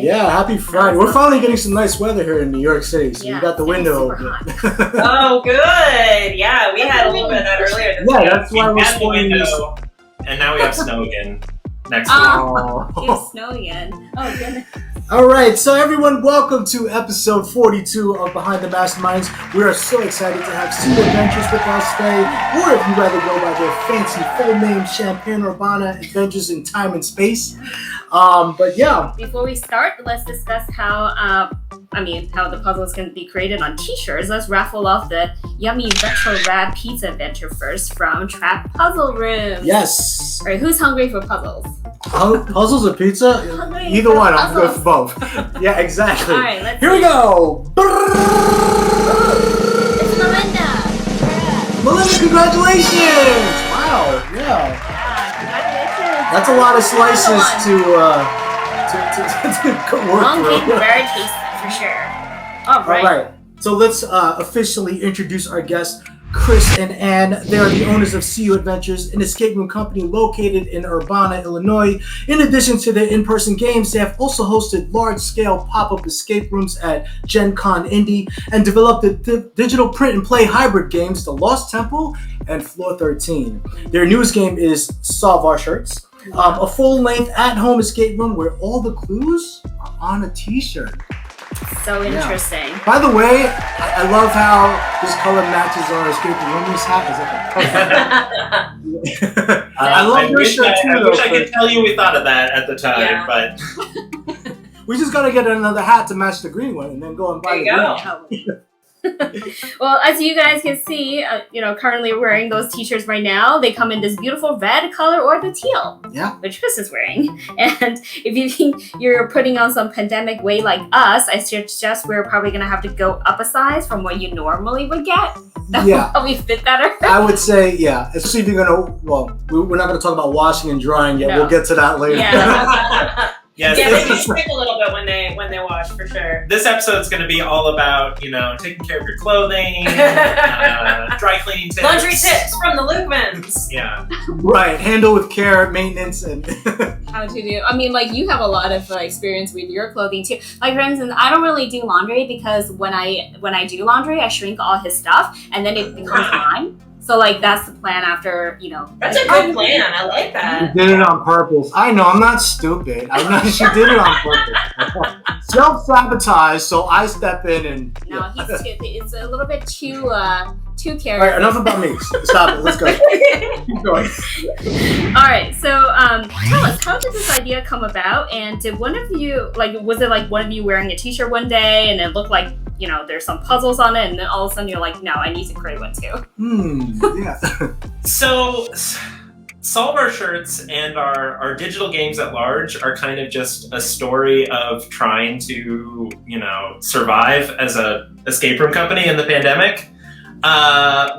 Yeah, happy Friday. We're finally getting some nice weather here in New York City, so we got the window open. Oh, good. Yeah, we had a little bit of that earlier this week. That's why we're spoiling this. And now we have snow again next week. It's snow again. Oh, goodness. All right, so everyone, welcome to episode 42 of Behind the MasterMinds. We are so excited to have Tshirt Adventures with us today, or if you'd rather go by their fancy full name, Champaign-Urbana Adventures in Time and Space. But yeah. Before we start, let's discuss how the puzzles can be created on Tshirts. Let's raffle off the yummy retro Rad Pizza Adventure first from Trap Puzzle Room. Yes. All right, who's hungry for puzzles? Puzzles or pizza? Either one. I'm good for both. Yeah, exactly. All right, let's Here we go. It's Melinda. Melinda, congratulations! Wow. Yeah. Congratulations. That's a lot of slices to work Long through. cake, very tasty for sure. All right. So let's officially introduce our guests, Chris and Ann. They are the owners of Tshirt Adventures, an escape room company located in Urbana, Illinois. In addition to their in-person games, they have also hosted large-scale pop-up escape rooms at Gen Con Indy and developed the digital print and play hybrid games, The Lost Temple and Floor 13. Their newest game is Solve Our Shirts, a full-length at-home escape room where all the clues are on a t-shirt. So interesting. Yeah. By the way, I love how this color matches our escape roomers hat. Is that I love your shirt too. I wish I could tell you we thought of that at the time, but we just gotta get another hat to match the green one, and then go and buy the green one. Well, as you guys can see, currently wearing those t-shirts right now. They come in this beautiful red color or the teal, which Chris is wearing. And if you think you're putting on some pandemic weight like us, I suggest we're probably going to have to go up a size from what you normally would get. That will probably fit better. I would say, especially if you're going to, we're not going to talk about washing and drying yet. No. We'll get to that later. Yeah. Yes, they stick a little bit when they wash, for sure. This episode's going to be all about, taking care of your clothing, dry cleaning tips. Laundry tips from the Lukemans. Yeah. Right. Handle with care, maintenance, and how to do. You have a lot of experience with your clothing too. Like, for instance, I don't really do laundry because when I do laundry, I shrink all his stuff and then it becomes mine. So, that's the plan after, That's a good plan. I like that. She did it on purpose. I know, I'm not stupid. I know she did it on purpose. Self-sabotage, so I step in and... No, it's a little bit too careless. All right, enough about me. Stop it. Let's go. Keep going. All right, so tell us, how did this idea come about? And did one of you, was it one of you wearing a t-shirt one day and it looked like, there's some puzzles on it, and then all of a sudden you're like, no, I need to create one too. Yeah. So, Solve Our Shirts and our digital games at large are kind of just a story of trying to, survive as a escape room company in the pandemic.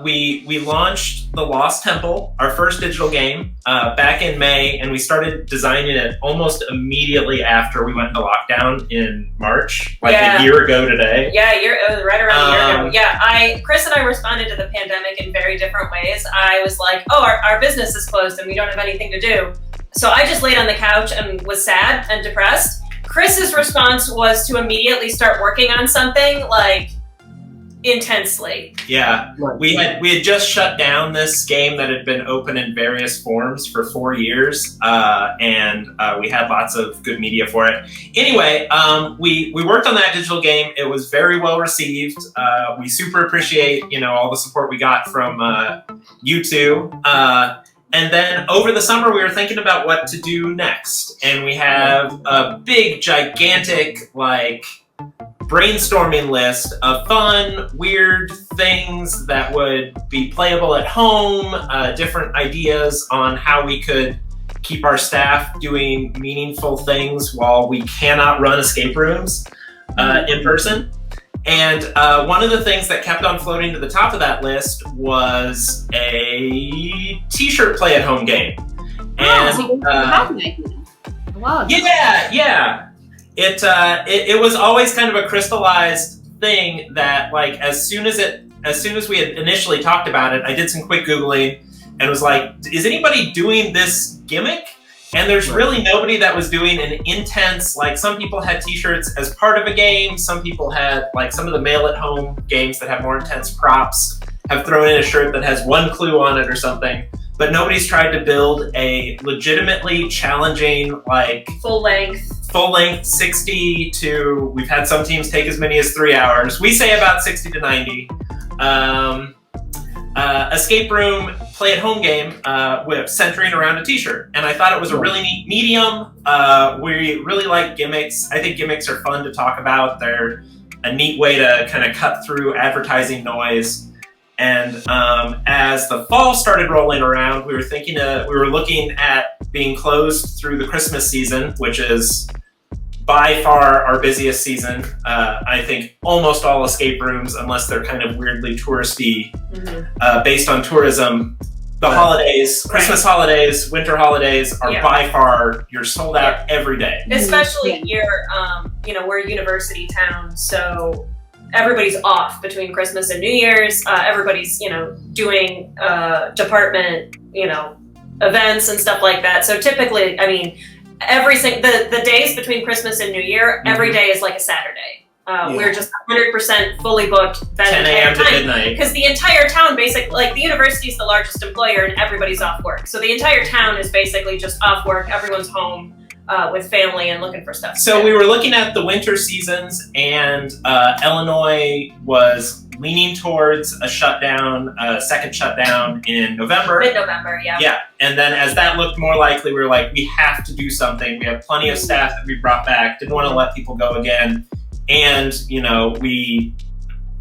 We launched The Lost Temple, our first digital game, back in May, and we started designing it almost immediately after we went into lockdown in March, a year ago today. Yeah, right around a year ago. Yeah, Chris and I responded to the pandemic in very different ways. I was like, our business is closed and we don't have anything to do. So I just laid on the couch and was sad and depressed. Chris's response was to immediately start working on something intensely. Yeah, we had just shut down this game that had been open in various forms for 4 years, and we had lots of good media for it. Anyway, we worked on that digital game. It was very well received. We super appreciate all the support we got from you two. And then over the summer, we were thinking about what to do next, and we have a big, gigantic brainstorming list of fun, weird things that would be playable at home, different ideas on how we could keep our staff doing meaningful things while we cannot run escape rooms in person. And one of the things that kept on floating to the top of that list was a t-shirt play-at-home game. And wow. Yeah. It was always kind of a crystallized thing that as soon as we had initially talked about it, I did some quick Googling and was like, is anybody doing this gimmick? And there's really nobody that was doing an intense, like some people had T-shirts as part of a game. Some people had, like some of the mail at home games that have more intense props have thrown in a shirt that has one clue on it or something. But nobody's tried to build a legitimately challenging, like full length 60 to, we've had some teams take as many as 3 hours. We say about 60 to 90. Escape room play at home game with centering around a T-shirt, and I thought it was a really neat medium. We really like gimmicks. I think gimmicks are fun to talk about. They're a neat way to kind of cut through advertising noise. And as the fall started rolling around, we were looking at being closed through the Christmas season, which is by far our busiest season. I think almost all escape rooms, unless they're kind of weirdly touristy, based on tourism. The holidays, Christmas holidays, winter holidays are by far, you're sold out every day. Especially here, we're a university town, so everybody's off between Christmas and New Year's. Everybody's, doing department, events and stuff like that. So typically, I mean, the days between Christmas and New Year, every day is like a Saturday. We're just 100% fully booked. 10 a.m. to midnight. Because the entire town, basically, like the university is the largest employer and everybody's off work. So the entire town is basically just off work. Everyone's home with family and looking for stuff. So we were looking at the winter seasons, and Illinois was leaning towards a second shutdown in November. Mid-November, yeah. Yeah, and then as that looked more likely, we were like, we have to do something. We have plenty of staff that we brought back, didn't want to let people go again. And, we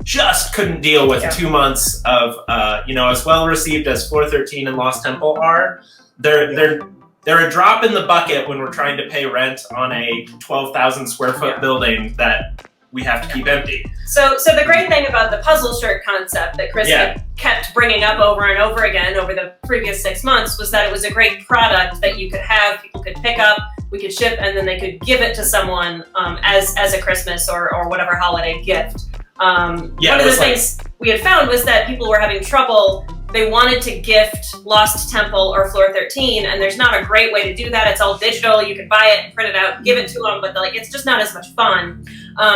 just couldn't deal with 2 months of, as well received as Floor 13 and Lost Temple are. They're a drop in the bucket when we're trying to pay rent on a 12,000 square foot building that we have to keep empty. So the great thing about the puzzle shirt concept that Chris kept bringing up over and over again over the previous 6 months was that it was a great product that you could have, people could pick up, we could ship, and then they could give it to someone as a Christmas or whatever holiday gift. One of the things we had found was that people were having trouble. They wanted to gift Lost Temple or Floor 13, and there's not a great way to do that. It's all digital. You can buy it and print it out and give it to them, but it's just not as much fun.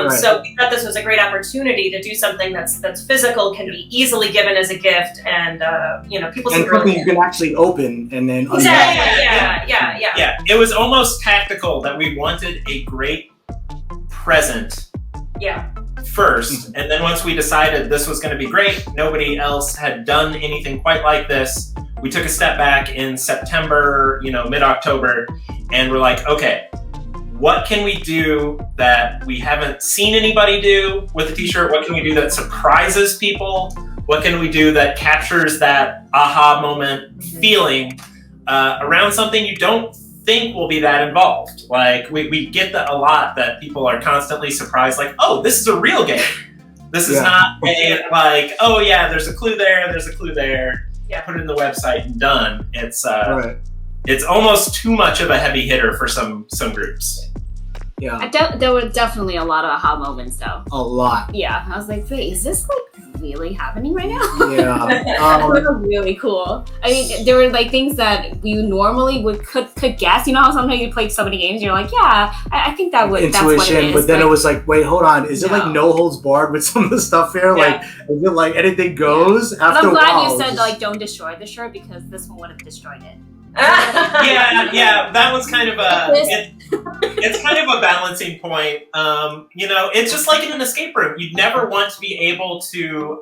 So we thought this was a great opportunity to do something that's physical, can be easily given as a gift, and people and something you can actually open and then Yeah. It was almost tactical that we wanted a great present. First, and then once we decided this was going to be great, nobody else had done anything quite like this. We took a step back in September, mid-October, and we're like, okay, what can we do that we haven't seen anybody do with a T-shirt? What can we do that surprises people? What can we do that captures that aha moment feeling around something you don't think will be that involved? Like we get that a lot, that people are constantly surprised, like, oh, this is a real game. This is not a like, oh yeah, there's a clue there, put it in the website and done. It's almost too much of a heavy hitter for some groups. There were definitely a lot of aha moments though. A lot. Yeah, I was like, wait, is this really happening right now? Yeah. It was really cool. I mean, there were things that we normally could guess. You know how sometimes you play so many games, you're like, yeah, I think that's what it is. But then it was like, wait, hold on, is it no holds barred with some of the stuff here? Like, is it like anything goes? Yeah. After I'm glad you said don't destroy the shirt, because this one would have destroyed it. That was kind of it's kind of a balancing point. It's just like in an escape room. You'd never want to be able to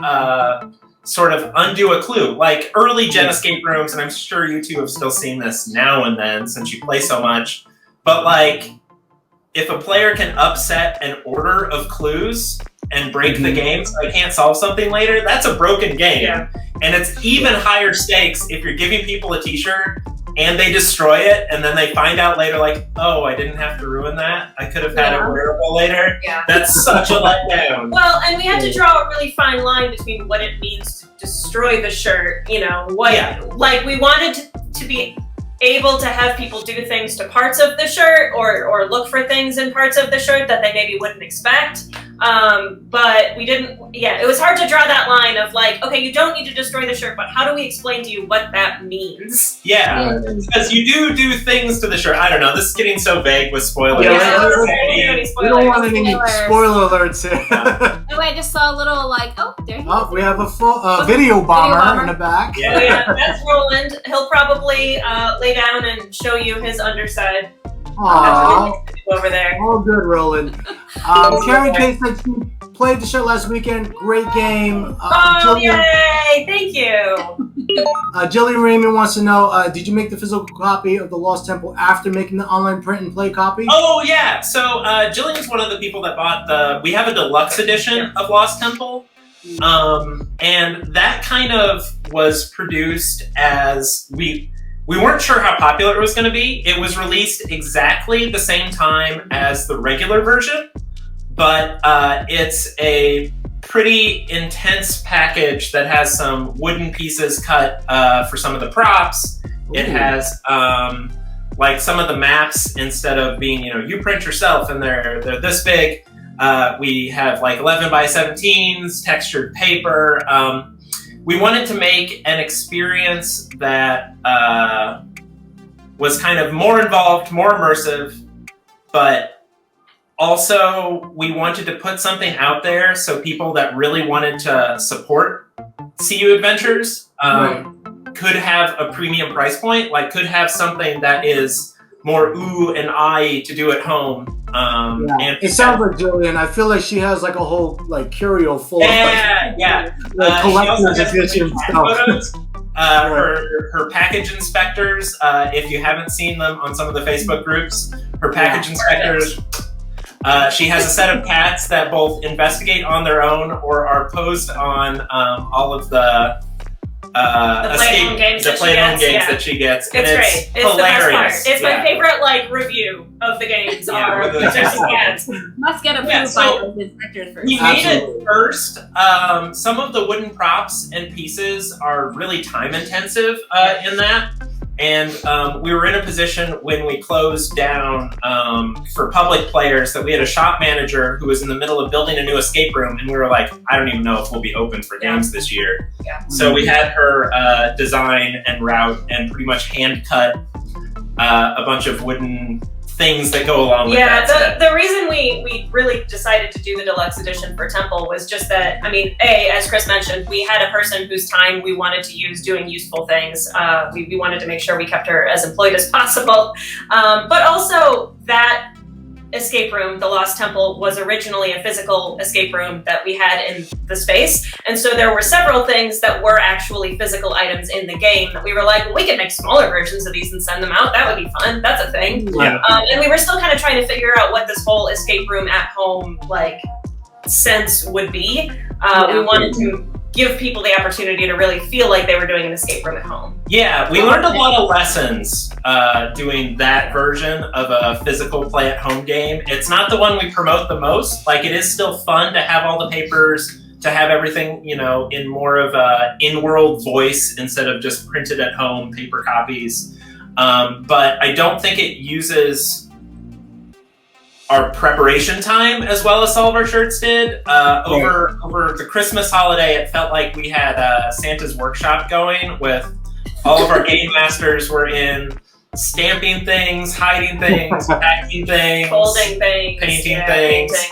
sort of undo a clue. Like early gen escape rooms, and I'm sure you two have still seen this now and then since you play so much, but like if a player can upset an order of clues and break the game so they can't solve something later, that's a broken game. Yeah. And it's even higher stakes if you're giving people a T-shirt and they destroy it, and then they find out later, like, oh, I didn't have to ruin that. I could have had it wearable later. Yeah. That's such a letdown. Well, and we had to draw a really fine line between what it means to destroy the shirt. Like we wanted to be able to have people do things to parts of the shirt or look for things in parts of the shirt that they maybe wouldn't expect. But we didn't. Yeah, it was hard to draw that line of like, okay, you don't need to destroy the shirt, but how do we explain to you what that means? Yeah, because you do things to the shirt. I don't know. This is getting so vague with spoilers. We don't want any spoiler alerts here. Oh, I just saw a little like, oh, there he is. Oh, we have a full video bomber in the back. Yeah. Yeah, that's Roland. He'll probably lay down and show you his underside. Aww. Over there. All good, Roland. Karen K said she played the shirt last weekend. Great game. Yay! Thank you. Jillian Raymond wants to know, did you make the physical copy of the Lost Temple after making the online print and play copy? Oh, yeah. So Jillian's one of the people that bought we have a deluxe edition of Lost Temple. And that kind of was produced as we weren't sure how popular it was going to be. It was released exactly the same time as the regular version, but it's a pretty intense package that has some wooden pieces cut for some of the props. Ooh. It has like some of the maps, instead of being, you print yourself and they're this big, we have like 11 by 17s, textured paper. We wanted to make an experience that was kind of more involved, more immersive, but also we wanted to put something out there so people that really wanted to support CU Adventures could have a premium price point, like could have something that is more ooh and ah to do at home. And it sounds like Jillian. I feel like she has like a whole like curio full of collector's edition stuff. Her package inspectors, if you haven't seen them on some of the Facebook groups, her package inspectors, she has a set of cats that both investigate on their own or are posed on all of the play-at-home games that she gets. It's great. It's hilarious. The best part. It's my favorite review of the games. Must get approved by those inspectors first. We made it first. Some of the wooden props and pieces are really time intensive in that. And we were in a position when we closed down for public players that we had a shop manager who was in the middle of building a new escape room, and we were like, I don't even know if we'll be open for games this year. Yeah. So we had her design and route and pretty much hand cut a bunch of wooden things that go along with that. Yeah, the reason we really decided to do the deluxe edition for Temple was just that, as Chris mentioned, we had a person whose time we wanted to use doing useful things. We wanted to make sure we kept her as employed as possible. But also that escape room, the Lost Temple, was originally a physical escape room that we had in the space. And so there were several things that were actually physical items in the game that we were like, well, we could make smaller versions of these and send them out. That would be fun. That's a thing. Yeah. And we were still kind of trying to figure out what this whole escape room at home sense would be. We wanted to give people the opportunity to really feel like they were doing an escape room at home. Yeah, we learned a lot of lessons doing that version of a physical play-at-home game. It's not the one we promote the most. Like, it is still fun to have all the papers, to have everything, in more of a in-world voice instead of just printed at home paper copies. But I don't think it uses our preparation time as well as all of our shirts did. Over the Christmas holiday, it felt like we had Santa's workshop going with all of our game masters were in stamping things, hiding things, packing things, folding things, painting things.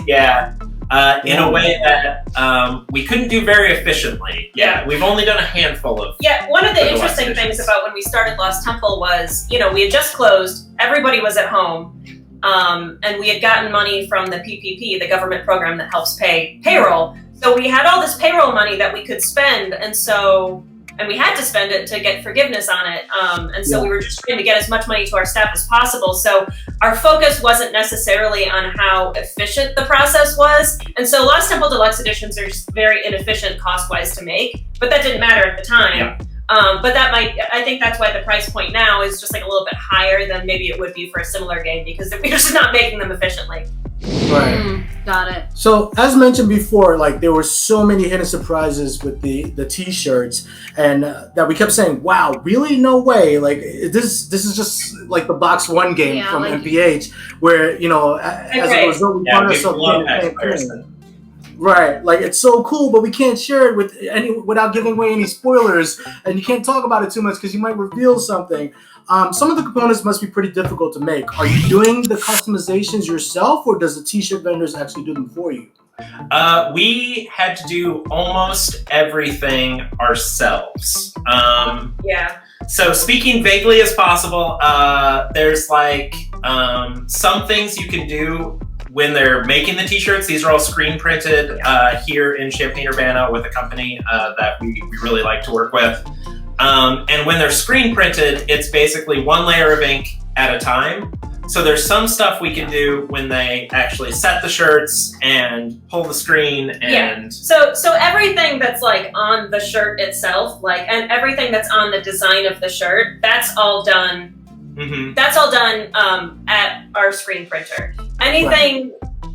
In a way that we couldn't do very efficiently. We've only done a handful of. One of the interesting things about when we started Lost Temple was, we had just closed, everybody was at home. And we had gotten money from the PPP, the government program that helps pay payroll. So we had all this payroll money that we could spend, and we had to spend it to get forgiveness on it. So we were just trying to get as much money to our staff as possible. So our focus wasn't necessarily on how efficient the process was. And so Lost Temple Deluxe Editions are just very inefficient cost-wise to make, but that didn't matter at the time. Yeah. But I think that's why the price point now is just a little bit higher than maybe it would be for a similar game, because we're just not making them efficiently. Right. Got it. So as mentioned before, there were so many hidden surprises with the T-shirts, and that we kept saying, wow, really? No way. This is just the box one game from MPH, where, as a result, we found ourselves doing the same thing. Right, like it's so cool, but we can't share it without giving away any spoilers, and you can't talk about it too much because you might reveal something. Some of the components must be pretty difficult to make. Are you doing the customizations yourself, or does the T-shirt vendors actually do them for you? We had to do almost everything ourselves. Yeah. So speaking vaguely as possible, there's like some things you can do when they're making the T-shirts. These are all screen printed here in Champaign-Urbana with a company that we really like to work with. And when they're screen printed, it's basically one layer of ink at a time. So there's some stuff we can do when they actually set the shirts and pull the screen and... Yeah. So everything that's like on the shirt itself, like, and everything that's on the design of the shirt, that's all done. Mm-hmm. That's all done at our screen printer. Anything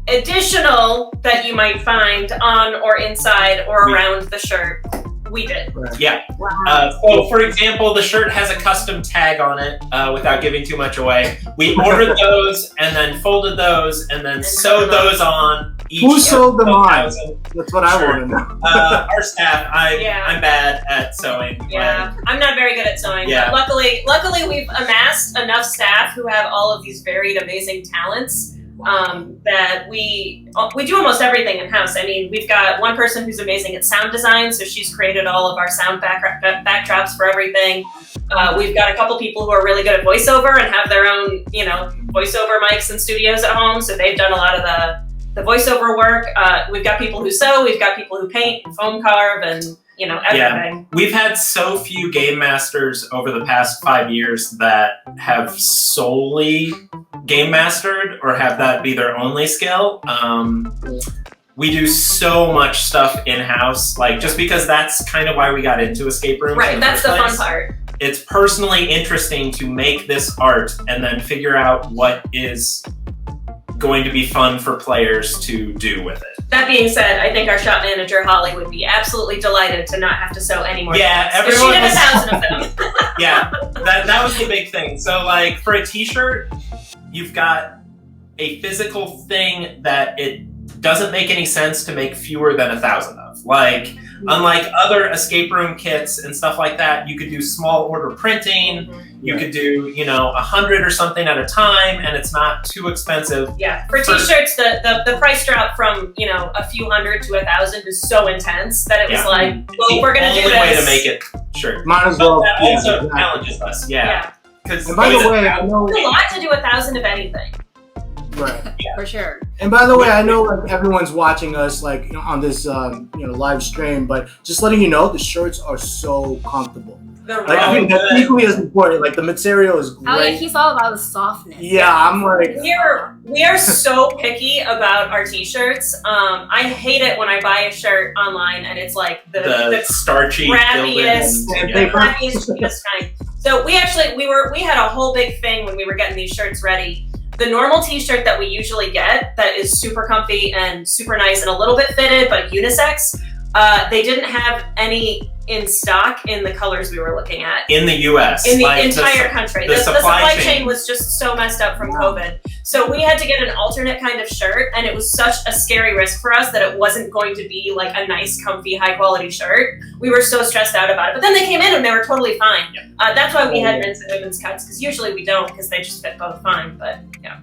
additional that you might find on or inside or around the shirt, we did. Yeah. Wow. So, for example, the shirt has a custom tag on it. Without giving too much away, we ordered those and then folded those and then sewed those on. Who sewed them on? That's what I want to know. Our staff. I'm bad at sewing. Yeah, I'm not very good at sewing. Yeah. But luckily, we've amassed enough staff who have all of these varied, amazing talents. That we do almost everything in-house. I mean, we've got one person who's amazing at sound design, so she's created all of our sound backdrops for everything. We've got a couple people who are really good at voiceover and have their own, voiceover mics and studios at home, so they've done a lot of the voiceover work. We've got people who sew, we've got people who paint, foam carve, and everything. Yeah. We've had so few game masters over the past 5 years that have solely game mastered or have that be their only skill. We do so much stuff in-house, like just because that's kind of why we got into escape rooms. Right, that's the fun part. It's personally interesting to make this art and then figure out what is going to be fun for players to do with it. That being said, I think our shop manager, Holly, would be absolutely delighted to not have to sew any more. Yeah, she did 1,000 of them. Yeah, that was the big thing. So like for a T-shirt, you've got a physical thing that it doesn't make any sense to make fewer than 1,000 of. Like, unlike other escape room kits and stuff like that, you could do small order printing. You could do, 100 or something at a time, and it's not too expensive. Yeah, for T-shirts, the price drop from a few hundred to 1,000 is so intense that it was like, well, we're gonna do this. The only way to make it, sure. Might as well. That also challenges us. Yeah. And by the way, I know it's a lot to do 1,000 of anything. Right. Yeah. For sure. And by the way, I know like everyone's watching us like on this live stream, but just letting you know, the shirts are so comfortable. I think that's equally as important. Like the material is great. Oh yeah, he's all about the softness. Yeah, I'm like we are so picky about our T-shirts. I hate it when I buy a shirt online and it's like the starchy, crappiest, cheapest kind. So we had a whole big thing when we were getting these shirts ready. The normal T-shirt that we usually get that is super comfy and super nice and a little bit fitted but unisex, they didn't have any in stock in the colors we were looking at. In the U.S. In the entire country. The supply chain was just so messed up from COVID. So we had to get an alternate kind of shirt, and it was such a scary risk for us that it wasn't going to be like a nice, comfy, high-quality shirt. We were so stressed out about it. But then they came in and they were totally fine. Yeah. That's why we had men's and women's cuts, because usually we don't, because they just fit both fine, but yeah.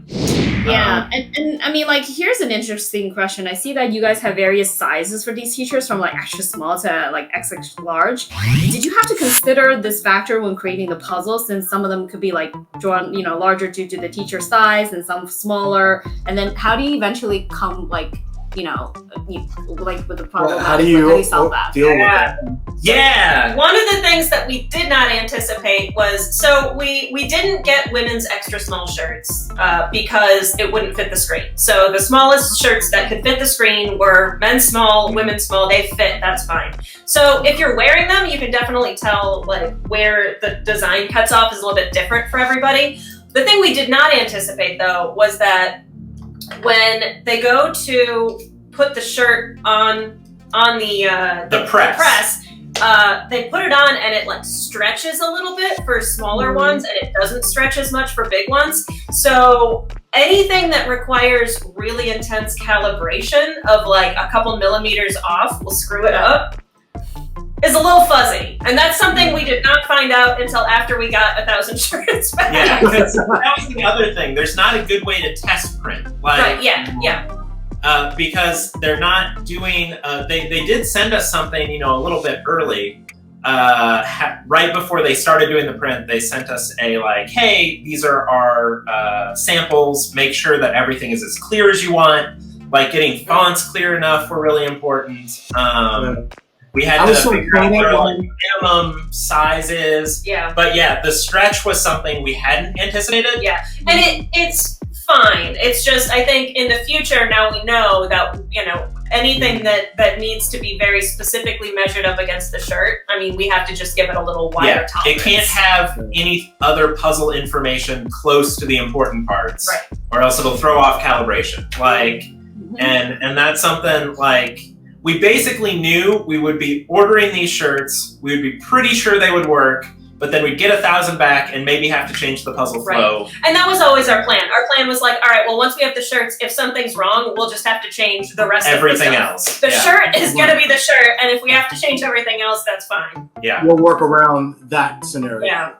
Yeah, and I mean, like, here's an interesting question. I see that you guys have various sizes for these T-shirts, from like extra small to like XX large. Did you have to consider this factor when creating the puzzle, since some of them could be like drawn, larger due to the teacher size and some smaller? And then how do you eventually come like with the problem? How do you solve that? Deal with that? Yeah. One of the things that we did not anticipate was, so we didn't get women's extra small shirts because it wouldn't fit the screen. So the smallest shirts that could fit the screen were men's small, women's small. They fit, that's fine. So if you're wearing them, you can definitely tell like where the design cuts off is a little bit different for everybody. The thing we did not anticipate though was that when they go to put the shirt on the press, they put it on and it like stretches a little bit for smaller ones and it doesn't stretch as much for big ones. So anything that requires really intense calibration of like a couple millimeters off will screw it up is a little fuzzy. And that's something we did not find out until after we got 1,000 shirts back. Yeah, because that was the other thing. There's not a good way to test print. Like, right, yeah. Because they're not doing, they did send us something, you know, a little bit early. Right before they started doing the print, they sent us a like, hey, these are our samples. Make sure that everything is as clear as you want. Like getting fonts clear enough were really important. We had to figure out their like minimum sizes. Yeah. But yeah, the stretch was something we hadn't anticipated. Yeah, and it's fine. It's just, I think in the future, now we know that, you know, anything that needs to be very specifically measured up against the shirt, I mean, we have to just give it a little wider tolerance. It can't have any other puzzle information close to the important parts. Right. Or else it'll throw off calibration. Like, and that's something like, we basically knew we would be ordering these shirts, we would be pretty sure they would work, but then we'd get 1,000 back and maybe have to change the puzzle flow. Right. And that was always our plan. Our plan was like, all right, well, once we have the shirts, if something's wrong, we'll just have to change the rest everything of the else. The shirt is going to be the shirt, and if we have to change everything else, that's fine. Yeah. We'll work around that scenario. Yeah.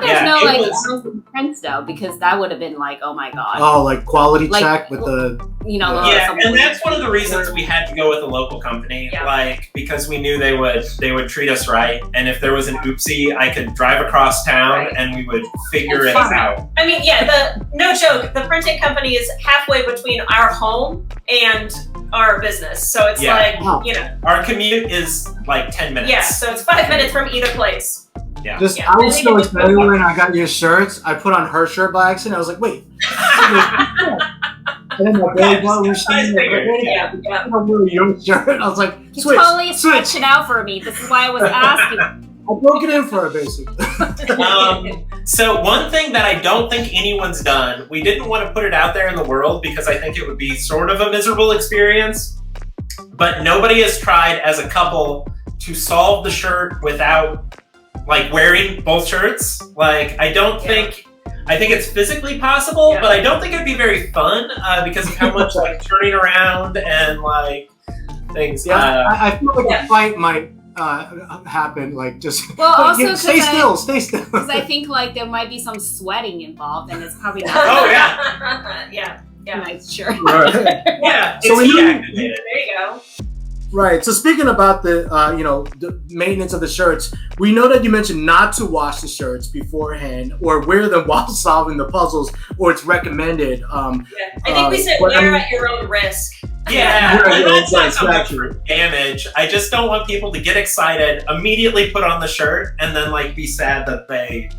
There's no like prints though, because that would have been like, oh my god. Oh, like quality check with the, you know. Yeah, and that's one of the reasons we had to go with a local company, like because we knew they would treat us right, and if there was an oopsie, I could drive across town and we would figure it out. I mean, yeah, no joke, the printing company is halfway between our home and our business, so it's like, you know, our commute is like 10 minutes. Yeah, so it's 5 minutes from either place. Yeah. I was so excited when I got your shirts. I put on her shirt by accident. I was like, wait. And then my belly button was standing there. I'm really your shirt. I was like, you totally stretched it out for me. This is why I was asking. I broke it in for her, basically. So one thing that I don't think anyone's done, we didn't want to put it out there in the world because I think it would be sort of a miserable experience, but nobody has tried as a couple to solve the shirt without like wearing both shirts. Like, I think it's physically possible, but I don't think it'd be very fun because of how much like turning around and like things. I feel like a fight might happen. Like just also stay still. Because I think like there might be some sweating involved, and it's probably not. Oh yeah. Nice shirt. Right. Yeah. So there you go. Right. So speaking about the the maintenance of the shirts, we know that you mentioned not to wash the shirts beforehand or wear them while solving the puzzles, or it's recommended. I think we said wear at your own risk. Yeah, that's not so much for damage. I just don't want people to get excited, immediately put on the shirt, and then like be sad that they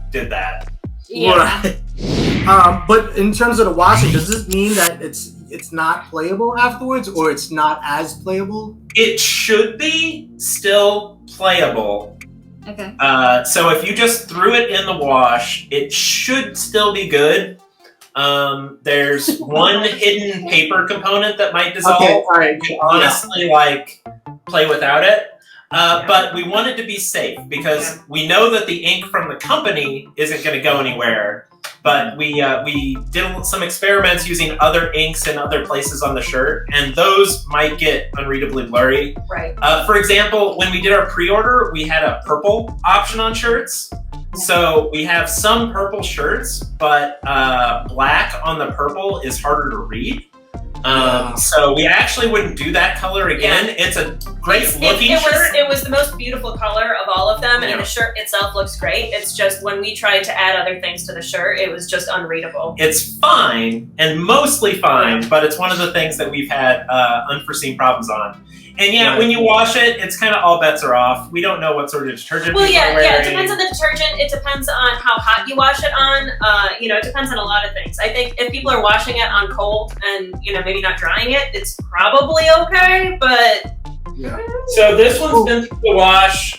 did that. Yeah. Right. But in terms of the washing, does this mean that it's not playable afterwards, or it's not as playable? It should be still playable. Okay. So if you just threw it in the wash, it should still be good. There's one hidden paper component that might dissolve. Okay, all right. You can honestly like play without it. But we wanted to be safe because we know that the ink from the company isn't going to go anywhere. But we did some experiments using other inks in other places on the shirt, and those might get unreadably blurry. Right. For example, when we did our pre-order, we had a purple option on shirts. So we have some purple shirts, but black on the purple is harder to read. So we actually wouldn't do that color again. Yeah. It's a great looking shirt. It was the most beautiful color of all of them, and the shirt itself looks great. It's just when we tried to add other things to the shirt, it was just unreadable. It's fine, and mostly fine, but it's one of the things that we've had unforeseen problems on. And when you wash it, it's kind of all bets are off. We don't know what sort of detergent people are wearing. It depends on the detergent. It depends on how hot you wash it on. It depends on a lot of things. I think if people are washing it on cold and, maybe not drying it, it's probably okay, but... Yeah. So this one's been through the wash,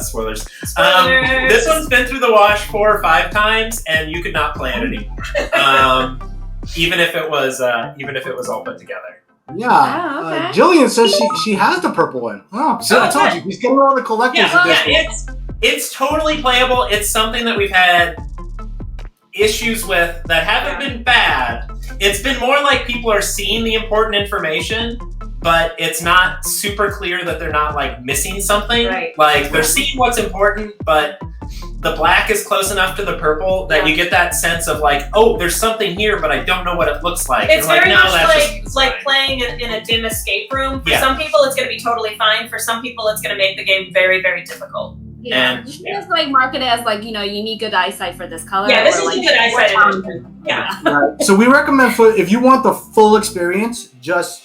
spoilers. This one's been through the wash 4 or 5 times, and you could not play it anymore. Even if it was all put together. Yeah. Oh, okay. Jillian says she has the purple one. Oh, so I told you, he's getting all the collectors edition. It's totally playable. It's something that we've had issues with that haven't been bad. It's been more like people are seeing the important information, but it's not super clear that they're not like missing something. Right. Like they're seeing what's important, but the black is close enough to the purple that you get that sense of like, oh, there's something here, but I don't know what it looks like. It's and very like, much like playing in a dim escape room. For some people, it's going to be totally fine. For some people, it's going to make the game very, very difficult. Yeah, you should just like market it as like, you need good eyesight for this color. Yeah, this is like, good eyesight. Yeah. Right. So we recommend if you want the full experience, just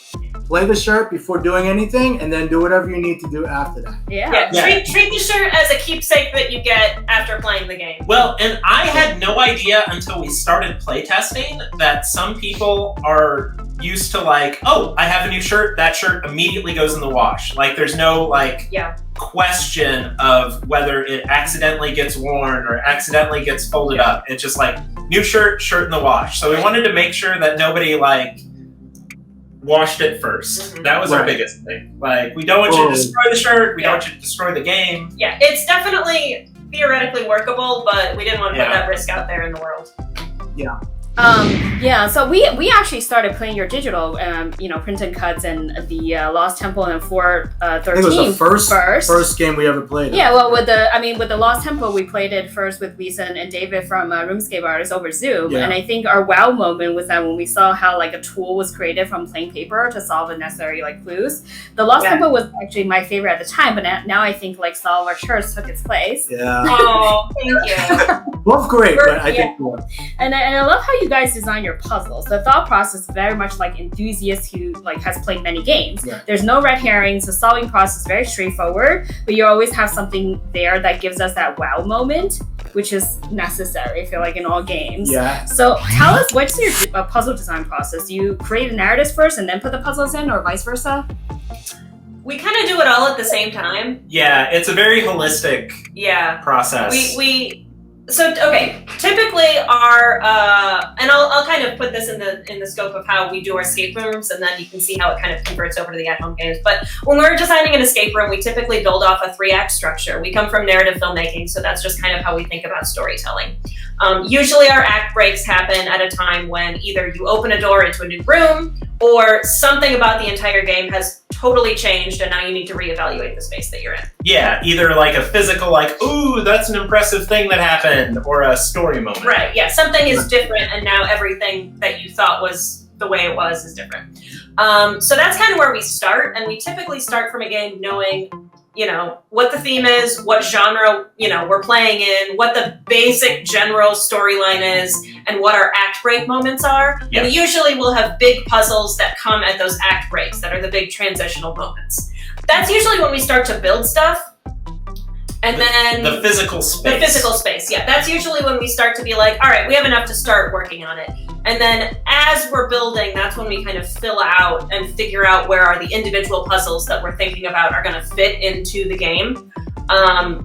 play the shirt before doing anything, and then do whatever you need to do after that. Yeah. Treat the shirt as a keepsake that you get after playing the game. Well, and I had no idea until we started playtesting that some people are used to like, oh, I have a new shirt, that shirt immediately goes in the wash. Like there's no like question of whether it accidentally gets worn or accidentally gets folded up. It's just like new shirt in the wash. So we wanted to make sure that nobody like washed it first. That was our biggest thing. Like we don't want you to destroy the shirt, we don't want you to destroy the game. Yeah, it's definitely theoretically workable, but we didn't want to put that risk out there in the world. Yeah. So we actually started playing your digital, print and cuts and the Lost Temple and 413. I think it was the first game we ever played. Yeah, well, with the Lost Temple, we played it first with Lisa and David from RuneScape Artists over Zoom, and I think our wow moment was that when we saw how like a tool was created from plain paper to solve the necessary like clues. The Lost Temple was actually my favorite at the time, but now I think like Solve Our Tshirts took its place. Yeah. Oh, thank you. Both great, but I think and I love how you guys design your puzzles. The thought process is very much like enthusiast who like has played many games. Yeah. There's no red herrings. The solving process is very straightforward, but you always have something there that gives us that wow moment, which is necessary, I feel like, in all games. Yeah. So tell us, what's your puzzle design process? Do you create the narratives first and then put the puzzles in, or vice versa? We kind of do it all at the same time. Yeah, it's a very holistic process. Typically our and I'll kind of put this in the scope of how we do our escape rooms, and then you can see how it kind of converts over to the at-home games. But when we're designing an escape room, we typically build off a 3-act structure. We come from narrative filmmaking, so that's just kind of how we think about storytelling. Usually our act breaks happen at a time when either you open a door into a new room, or something about the entire game has totally changed and now you need to reevaluate the space that you're in. Yeah, either like a physical, like, ooh, that's an impressive thing that happened, or a story moment. Right, yeah, something is different and now everything that you thought was the way it was is different. So that's kind of where we start, and we typically start from a game knowing, what the theme is, what genre, we're playing in, what the basic general storyline is, and what our act break moments are. Yeah. And usually we'll have big puzzles that come at those act breaks that are the big transitional moments. That's usually when we start to build stuff. And then the physical space. The physical space, yeah. That's usually when we start to be like, all right, we have enough to start working on it. And then as we're building, that's when we kind of fill out and figure out where are the individual puzzles that we're thinking about are going to fit into the game.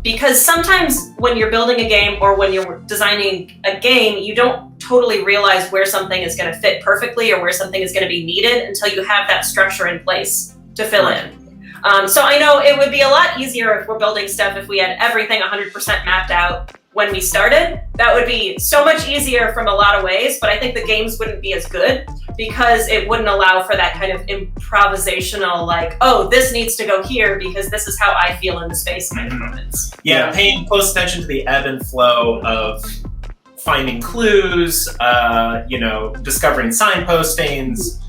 Because sometimes when you're building a game or when you're designing a game, you don't totally realize where something is going to fit perfectly or where something is going to be needed until you have that structure in place to fill in. So I know it would be a lot easier if we're building stuff if we had everything 100% mapped out when we started. That would be so much easier from a lot of ways, but I think the games wouldn't be as good because it wouldn't allow for that kind of improvisational, like, oh, this needs to go here because this is how I feel in the space kind of moments. Yeah, paying close attention to the ebb and flow of finding clues, discovering signpostings.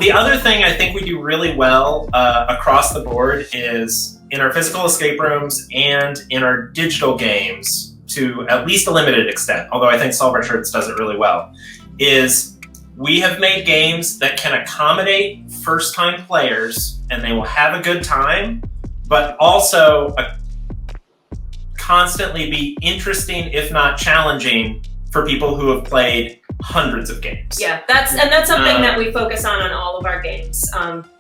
The other thing I think we do really well across the board is in our physical escape rooms and in our digital games, to at least a limited extent, although I think Solve Our Tshirts does it really well, is we have made games that can accommodate first-time players and they will have a good time, but also constantly be interesting, if not challenging, for people who have played hundreds of games. Yeah, that's something that we focus on all of our games.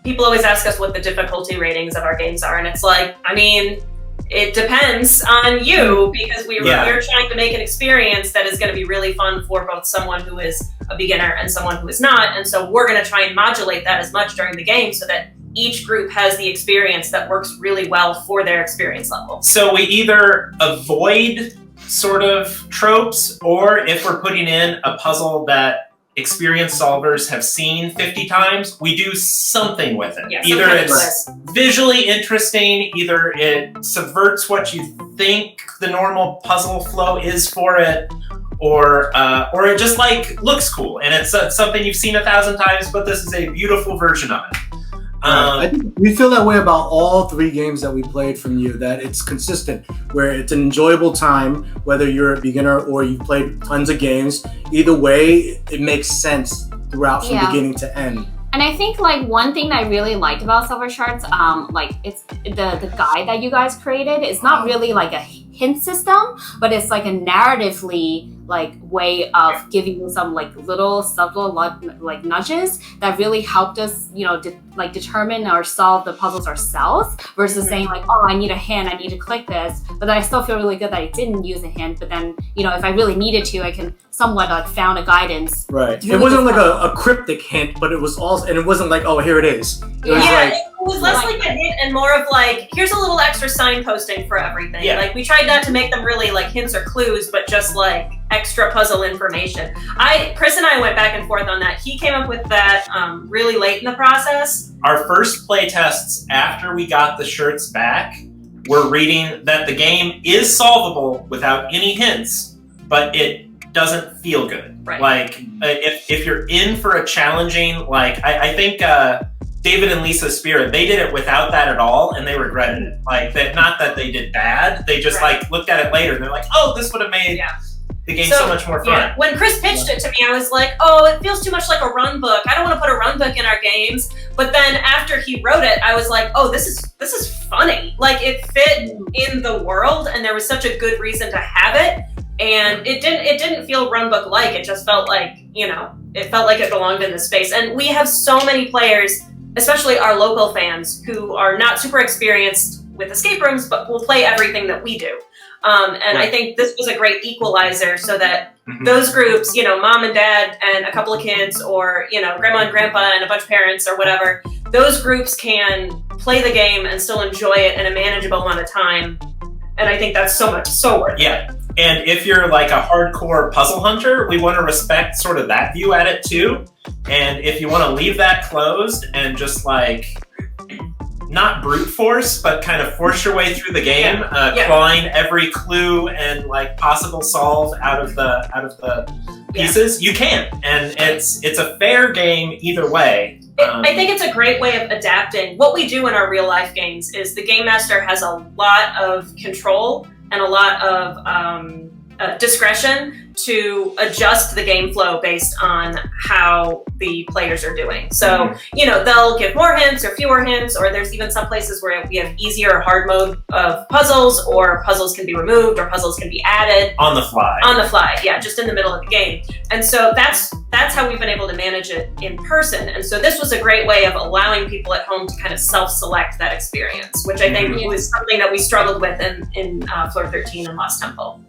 People always ask us what the difficulty ratings of our games are, and it's like, I mean, it depends on you because we're trying to make an experience that is going to be really fun for both someone who is a beginner and someone who is not, and so we're going to try and modulate that as much during the game so that each group has the experience that works really well for their experience level. So we either avoid sort of tropes, or if we're putting in a puzzle that experienced solvers have seen 50 times, we do something with it. Yeah, either it's visually interesting, either it subverts what you think the normal puzzle flow is for it, or it just like looks cool and it's something you've seen 1,000 times, but this is a beautiful version of it. I think we feel that way about all 3 games that we played from you, that it's consistent, where it's an enjoyable time, whether you're a beginner or you've played tons of games. Either way, it makes sense throughout from beginning to end. And I think like one thing that I really liked about Silver Shards, like it's the guide that you guys created is not really like a hint system, but it's like a narratively like way of giving you some like little subtle like nudges that really helped us, you know, determine or solve the puzzles ourselves versus saying like, oh, I need a hint, I need to click this, but then I still feel really good that I didn't use a hint. But then, you know, if I really needed to, I can somewhat like found a guidance. Right. It wasn't like a cryptic hint, but it was also, and it wasn't like, oh, here it is. It was like, it was less like a hint and more of like, here's a little extra signposting for everything. Yeah. Like we tried not to make them really like hints or clues, but just like extra puzzle information. Chris and I went back and forth on that. He came up with that really late in the process. Our first play tests after we got the Tshirts back were reading that the game is solvable without any hints, but it doesn't feel good. Right. Like if you're in for a challenging, like I think David and Lisa Spirit, they did it without that at all, and they regretted it. Like that, not that they did bad, they just like looked at it later and they're like, oh, this would have made the game so much more fun. Yeah. When Chris pitched it to me, I was like, oh, it feels too much like a run book. I don't want to put a run book in our games. But then after he wrote it, I was like, oh, this is funny. Like it fit in the world, and there was such a good reason to have it. And it didn't feel run book like. It just felt like, you know, it felt like it belonged in the space. And we have so many players, especially our local fans, who are not super experienced with escape rooms, but will play everything that we do. And I think this was a great equalizer so that those groups, you know, mom and dad and a couple of kids, or, you know, grandma and grandpa and a bunch of parents or whatever, those groups can play the game and still enjoy it in a manageable amount of time. And I think that's so worth it. Yeah. And if you're like a hardcore puzzle hunter, we want to respect sort of that view at it too. And if you want to leave that closed and just like not brute force, but kind of force your way through the game, clawing every clue and like possible solve out of the pieces, you can. And it's a fair game either way. I think it's a great way of adapting. What we do in our real life games is the game master has a lot of control and a lot of discretion to adjust the game flow based on how the players are doing. So, you know, they'll give more hints or fewer hints, or there's even some places where we have easier or hard mode of puzzles, or puzzles can be removed or puzzles can be added. On the fly. On the fly, yeah, just in the middle of the game. And so that's how we've been able to manage it in person. And so this was a great way of allowing people at home to kind of self-select that experience, which I think was something that we struggled with in Floor 13 and Lost Temple.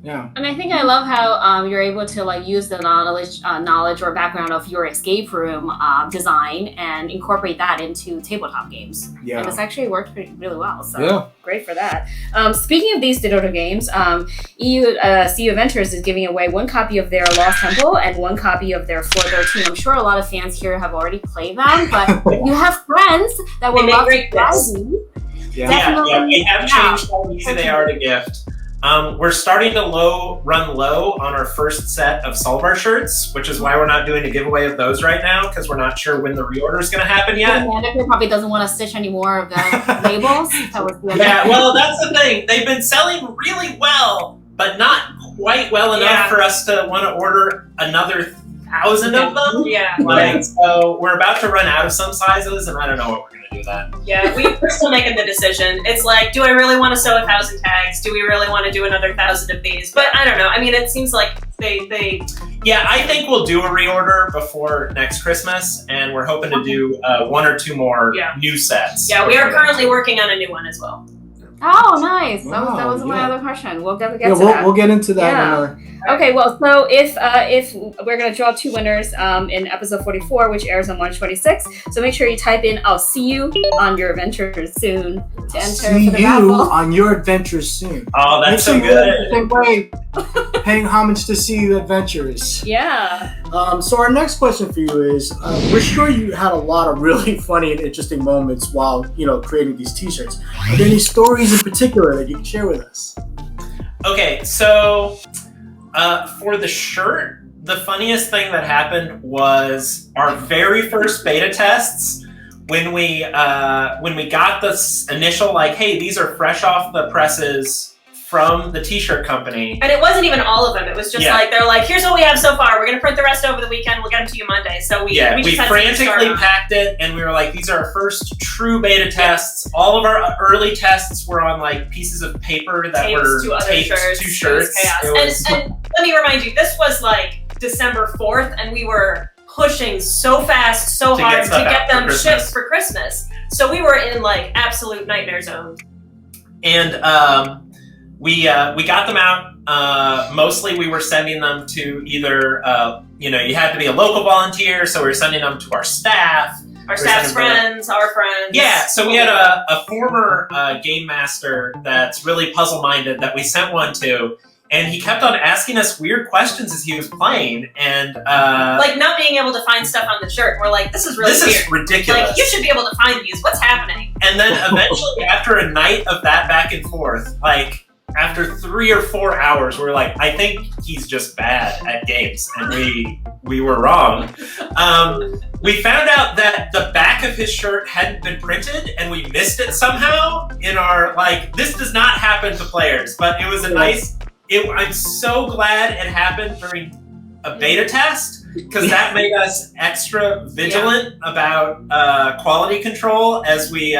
Yeah. And I think I love how you're able to like use the knowledge or background of your escape room design and incorporate that into tabletop games. Yeah. And it's actually worked really well. So great for that. Speaking of these digital games, CU Adventures is giving away 1 copy of their Lost Temple and 1 copy of their Floor 13. I'm sure a lot of fans here have already played them, but you have friends that would love to buy these. Yeah, we have changed how easy they are to gift. We're starting to run low on our first set of Solvar shirts, which is why we're not doing a giveaway of those right now, because we're not sure when the reorder is going to happen yet. The manager probably doesn't want to stitch any more of the labels. Well, that's the thing. They've been selling really well, but not quite well enough for us to want to order another 1,000 of them. Yeah. So we're about to run out of some sizes, and I don't know what we're going to do then. Yeah, we're still making the decision. It's like, do I really want to sew 1,000 tags? Do we really want to do another 1,000 of these? But I don't know. I mean, it seems like they... Yeah, I think we'll do a reorder before next Christmas, and we're hoping to do 1 or 2 more new sets. Yeah, we are currently working on a new one as well. Oh, nice. Wow, that was my yeah. other question. We'll get to Yeah, that. we'll get into that. Yeah. Okay, well, so if we're gonna draw 2 winners in episode 44, which airs on March 26th, so make sure you type in "I'll see you on your adventures soon" to enter See for the you raffle. on your adventures soon. Oh, that's so Make sure good. you're the same way, paying homage to See You Adventures. Yeah. So our next question for you is: we're sure you had a lot of really funny and interesting moments while creating these T-shirts. Are there any stories in particular that you can share with us? Okay, so for the shirt, the funniest thing that happened was our very first beta tests. When we got this initial hey, these are fresh off the presses from the T-shirt company. And it wasn't even all of them. It was just they're like, here's what we have so far. We're going to print the rest over the weekend. We'll get them to you Monday. So we just had frantically packed it, and we were like, these are our first true beta tests. All of our early tests were on pieces of paper that were taped to shirts. It was chaos. And let me remind you, this was December 4th, and we were pushing so fast, so hard to get them shipped for Christmas. So we were in absolute nightmare zone. And we got them out. Mostly we were sending them to either, you had to be a local volunteer, so we were sending them to our staff. Our staff's friends, our friends. Yeah, so we had a former game master that's really puzzle-minded that we sent one to, and he kept on asking us weird questions as he was playing, and not being able to find stuff on the shirt. We're like, this is really weird. This is ridiculous. You should be able to find these. What's happening? And then eventually, after a night of that back and forth, after 3 or 4 hours, we're like, I think he's just bad at games, and we were wrong. We found out that the back of his shirt hadn't been printed, and we missed it somehow in our this does not happen to players, but it was a nice. I'm so glad it happened during a beta test, because that made us extra vigilant about quality control as we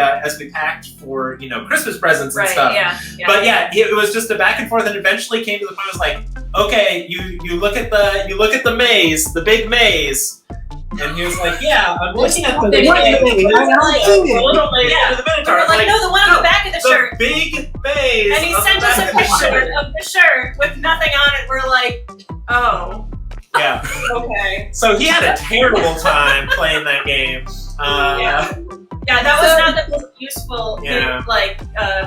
packed for Christmas presents and stuff. Yeah. But it was just a back and forth, and eventually came to the point. I was like, okay, you look at the maze, the big maze, and he was like, yeah, I'm looking at the big maze. We were like, no, the one on the back of the shirt. The big maze. And he sent us a picture of the shirt with nothing on it. We're like, oh. Yeah. Okay. So he had a terrible time playing that game. Yeah, that was not the most useful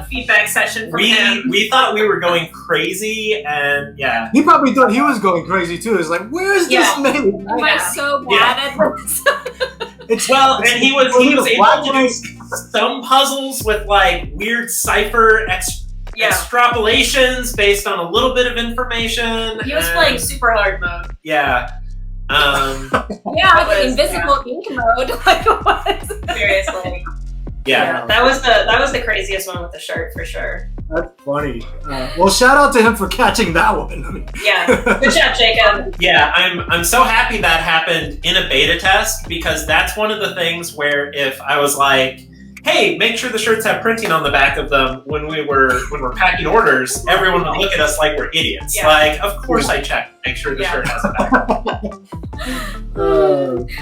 feedback session from him. We thought we were going crazy, and he probably thought he was going crazy too. It's like, where's this man? I'm so bad at this. And he was able to do some puzzles with like weird cipher extrapolations based on a little bit of information. He was playing super hard mode. Yeah. The invisible ink mode. Like what? Seriously. Yeah. That was the craziest one with the shirt for sure. That's funny. Well, shout out to him for catching that one. I mean, yeah, good job, Jacob. Yeah, I'm so happy that happened in a beta test, because that's one of the things where if I was like, hey, make sure the shirts have printing on the back of them when we're packing orders, everyone would look at us like we're idiots. Yeah. Like, of course I check. Make sure the shirt has a back.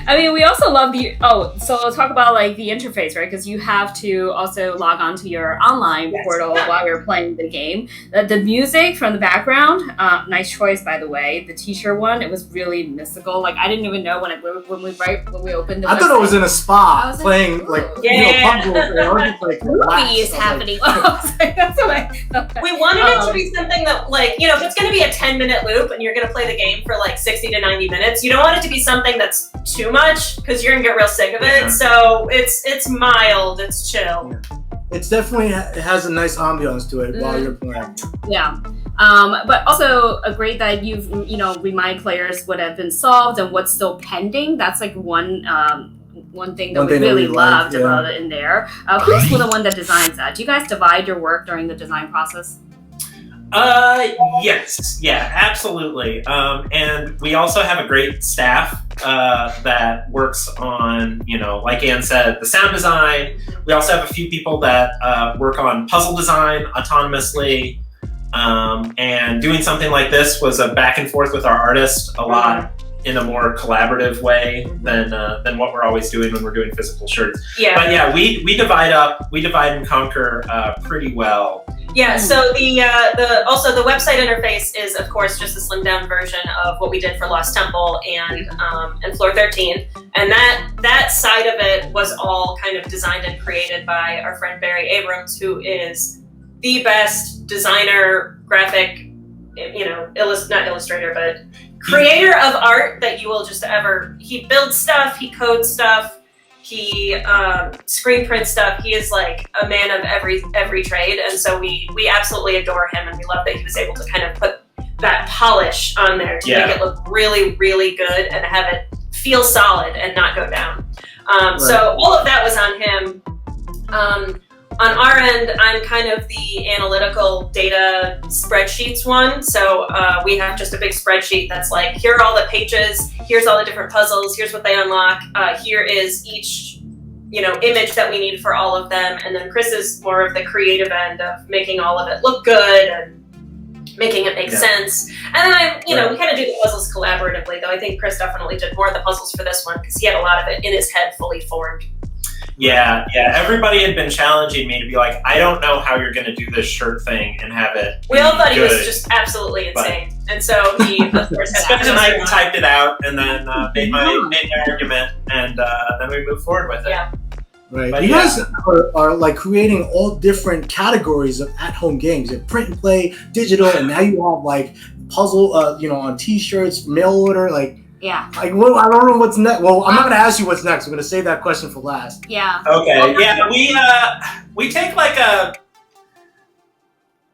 I mean, we also love so let's talk about like the interface, right? Because you have to also log on to your online portal while you're playing the game. The music from the background, nice choice, by the way. The t-shirt one, it was really mystical. Like, I didn't even know when we opened the I thought it was in a spa playing puzzles. Movie is happening. That's what I thought. We wanted it to be something that, like, if it's going to be a 10-minute loop and you're going to play the game for like 60 to 90 minutes, you don't want it to be something that's too much, because you're going to get real sick of it. Yeah. So it's mild, it's chill. Yeah. It's definitely, it has a nice ambiance to it while you're playing. Yeah. But also great that you've, remind players what have been solved and what's still pending. That's like one thing that we really loved about it in there. Who's the one that designs that? Do you guys divide your work during the design process? Yes. Yeah, absolutely. And we also have a great staff that works on, like Anne said, the sound design. We also have a few people that work on puzzle design autonomously. And doing something like this was a back and forth with our artist a lot. in a more collaborative way than what we're always doing when we're doing physical shirts. Yeah. But yeah, we divide and conquer pretty well. Yeah, so the website interface is of course just a slimmed down version of what we did for Lost Temple and Floor 13, and that side of it was all kind of designed and created by our friend Barry Abrams, who is the best designer, graphic, not illustrator, but creator of art that you will just ever. He builds stuff, he codes stuff, he screen prints stuff. He is like a man of every trade, and so we absolutely adore him, and we love that he was able to kind of put that polish on there to make it look really, really good and have it feel solid and not go down. So all of that was on him. On our end, I'm kind of the analytical data spreadsheets one. So we have just a big spreadsheet that's like, here are all the pages, here's all the different puzzles, here's what they unlock, here is each image that we need for all of them. And then Chris is more of the creative end of making all of it look good and making it make sense. And then we kind of do the puzzles collaboratively, though I think Chris definitely did more of the puzzles for this one because he had a lot of it in his head fully formed. Yeah. Everybody had been challenging me to be like, I don't know how you're going to do this shirt thing and have it. We all thought he was just absolutely insane, and so he, of course, spent the night, typed it out, and then made my argument, and then we moved forward with it. Yeah. Right. But you guys are like creating all different categories of at-home games. You have print and play, digital, and now you have like puzzle, on T-shirts, mail order, like. Yeah. Like, well, I don't know what's next. Well, I'm not going to ask you what's next. I'm going to save that question for last. Yeah. Okay. Yeah. We take like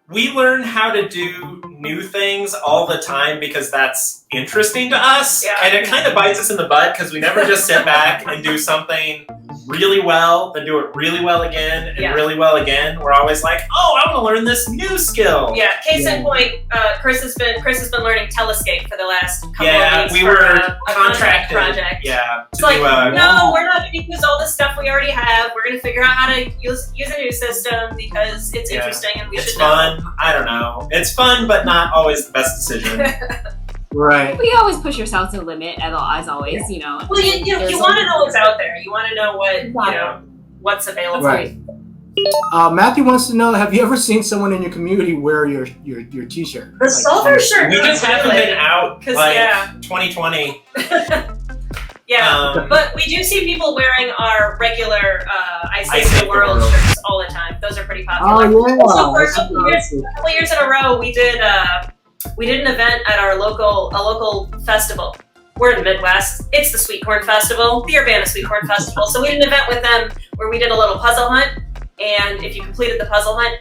we learn how to do new things all the time because that's interesting to us. Yeah. And it kind of bites us in the butt because we never just sit back and do something really well, then do it really well again and really well again. We're always like, oh, I want to learn this new skill. Yeah. Case in point, Chris has been learning Telescape for the last couple of weeks. We for were a contracted project. Yeah. It's like, no, we're not going to use all the stuff we already have. We're going to figure out how to use a new system because it's interesting and we should know. It's fun. I don't know. It's fun, but not always the best decision. Right. We always push yourself to the limit, as always, Well, you want to know what's out there. You want to know what's available. Right. Matthew wants to know: have you ever seen someone in your community wear your T-shirt? The silver shirt. We just haven't been out like 2020. Yeah, but we do see people wearing our regular I Save the World shirts all the time. Those are pretty popular. Oh yeah. Also, for a couple years in a row, we did an event at a local festival. We're in the Midwest. It's the Sweet Corn Festival, the Urbana Sweet Corn Festival. So we did an event with them where we did a little puzzle hunt, and if you completed the puzzle hunt,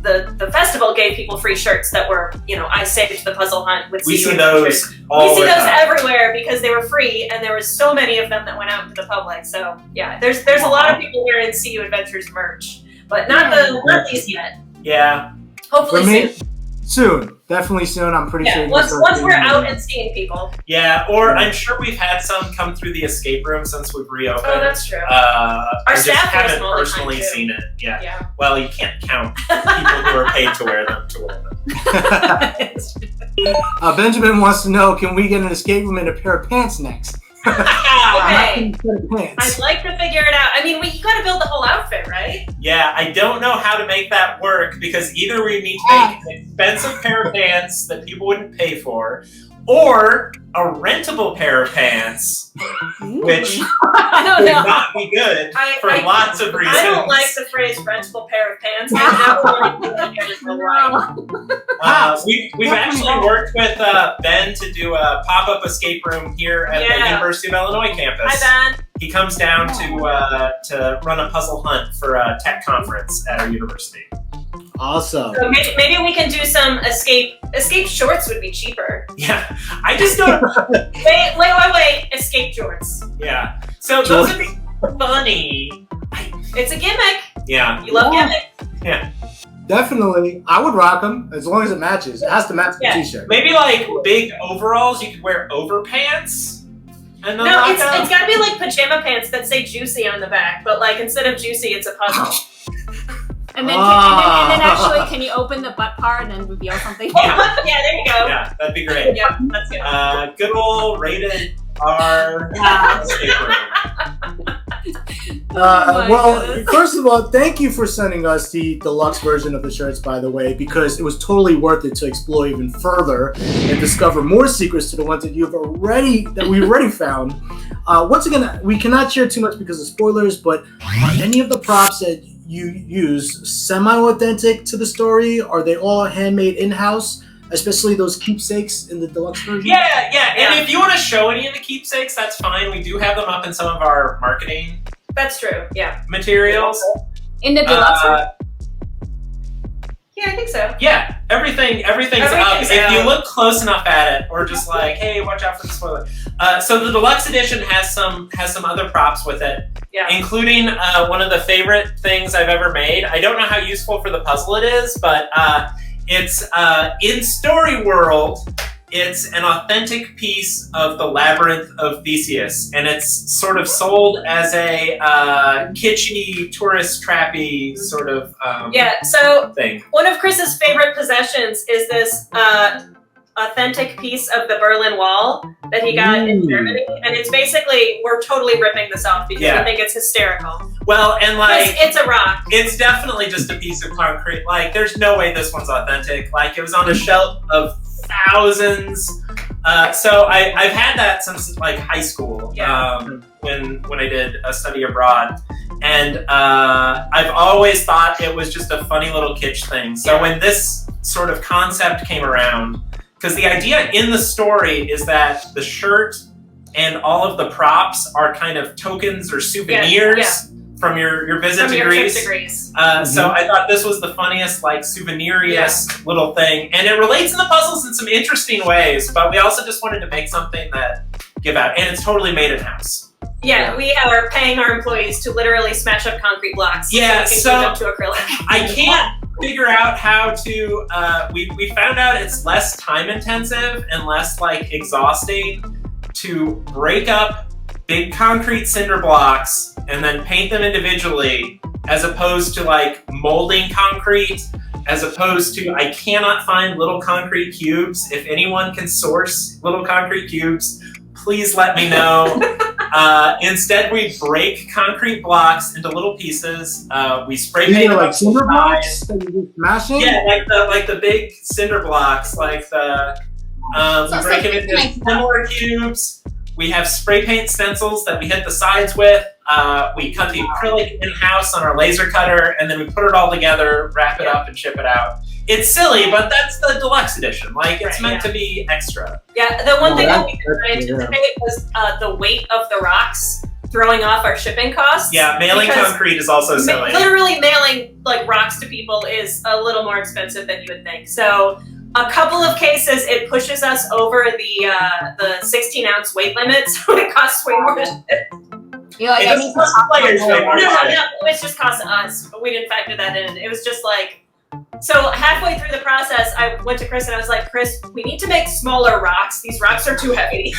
the festival gave people free shirts that were, I saved the puzzle hunt with. We see those all We see the those time. Everywhere because they were free, and there was so many of them that went out to the public. So yeah, there's a lot of people wearing CU Adventures merch, but not these yet. Yeah. Hopefully soon. Soon, definitely soon. I'm pretty sure. Once we're out and seeing people. Yeah, or I'm sure we've had some come through the escape room since we've reopened. Oh, that's true. Our staff wears haven't them all the personally time, too. seen it. Yeah. Yeah. Well, you can't count people who are paid to wear them Benjamin wants to know: can we get an escape room and a pair of pants next? Okay. I'd like to figure it out. I mean, you got to build the whole outfit, right? Yeah, I don't know how to make that work because either we need to make an expensive pair of pants that people wouldn't pay for, or a rentable pair of pants, which would not be good for lots of reasons. I don't like the phrase rentable pair of pants. I never We've actually worked with Ben to do a pop-up escape room here at the University of Illinois campus. Hi, Ben. He comes down to run a puzzle hunt for a tech conference at our university. Awesome. So maybe we can do some escape shorts would be cheaper. Yeah, I just don't. Wait. Escape shorts. Yeah. So those would be funny. It's a gimmick. Yeah. You love gimmicks. Yeah. Definitely. I would rock them as long as it matches. It has to match the T-shirt. Maybe like big overalls you could wear over pants. And then no, it's got to be like pajama pants that say juicy on the back, but like instead of juicy, it's a puzzle. And then, and then actually, can you open the butt part and then reveal something? Yeah, there you go. Yeah, that'd be great. Yeah, that's good. Good old rated R. Well, first of all, thank you for sending us the deluxe version of the shirts, by the way, because it was totally worth it to explore even further and discover more secrets to the ones that we already found. Once again, we cannot share too much because of spoilers, but are any of the props that you use semi-authentic to the story? Are they all handmade in-house? Especially those keepsakes in the deluxe version? Yeah. And if you want to show any of the keepsakes, that's fine. We do have them up in some of our marketing That's true, yeah. materials. In the deluxe version? Yeah, I think so. Yeah, everything's up. If you look close enough at it, or just like, hey, watch out for the spoiler. So the deluxe edition has some other props with it, including one of the favorite things I've ever made. I don't know how useful for the puzzle it is, but it's in Story World. It's an authentic piece of the Labyrinth of Theseus, and it's sort of sold as a kitschy, tourist trappy sort of so thing. One of Chris's favorite possessions is this authentic piece of the Berlin Wall that he got in Germany, and it's basically, we're totally ripping this off because we think it's hysterical. Well, and like, it's a rock. It's definitely just a piece of concrete. Like, there's no way this one's authentic. Like, it was on a shelf of thousands. So I've had that since like high school, when I did a study abroad, and I've always thought it was just a funny little kitsch thing. So when this sort of concept came around, because the idea in the story is that the shirt and all of the props are kind of tokens or souvenirs from your visit to Greece. So I thought this was the funniest, like, souvenirious little thing. And it relates to the puzzles in some interesting ways, but we also just wanted to make something that give out. And it's totally made in-house. Yeah, we are paying our employees to literally smash up concrete blocks so we can glue them to acrylic. I can't figure out how to, we found out it's less time intensive and less, like, exhausting to break up big concrete cinder blocks and then paint them individually, as opposed to like molding concrete, as opposed to, I cannot find little concrete cubes. If anyone can source little concrete cubes, please let me know. Instead, we break concrete blocks into little pieces. We spray paint like cinder blocks that you just smashing? Yeah, like the big cinder blocks, like the we break them into similar cubes. We have spray paint stencils that we hit the sides with. We cut the acrylic in-house on our laser cutter, and then we put it all together, wrap it up, and ship it out. It's silly, but that's the deluxe edition. Like, it's meant to be extra. Yeah, the one thing that we didn't anticipate was the weight of the rocks throwing off our shipping costs. Yeah, mailing concrete is also silly. Literally mailing like rocks to people is a little more expensive than you would think. So a couple of cases, it pushes us over the 16-ounce weight limit, so it costs way more to ship. You're like, it's just cost us, but we didn't factor that in. It was just like, so halfway through the process, I went to Chris and I was like, Chris, we need to make smaller rocks. These rocks are too heavy.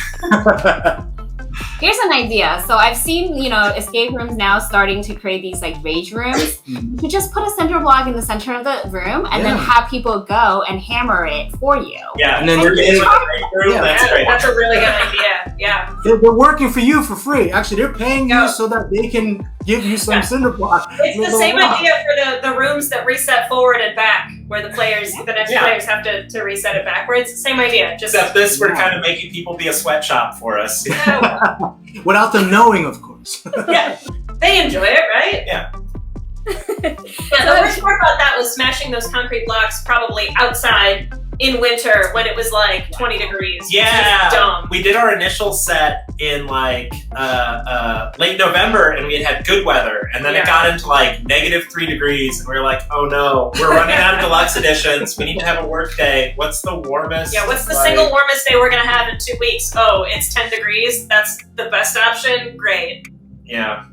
Here's an idea. So I've seen, escape rooms now starting to create these like rage rooms. You just put a cinder block in the center of the room and then have people go and hammer it for you. Yeah, and then you're getting that's great. That's a really good idea. Yeah. They're working for you for free. Actually, they're paying you so that they can give you some cinder blocks. It's the same idea for the rooms that reset forward and back, where the next players have to reset it backwards. Same idea. Except this, we're kind of making people be a sweatshop for us. Without them knowing, of course. Yeah, they enjoy it, right? Yeah. The worst part about that was smashing those concrete blocks probably outside in winter when it was like 20 degrees. Yeah, dumb. We did our initial set in like late November, and we had good weather, and then it got into like -3 degrees, and we were like, oh no, we're running out of deluxe editions. We need to have a work day. What's the warmest? Yeah, what's the single warmest day we're gonna have in 2 weeks? Oh, it's 10 degrees. That's the best option. Great. Yeah.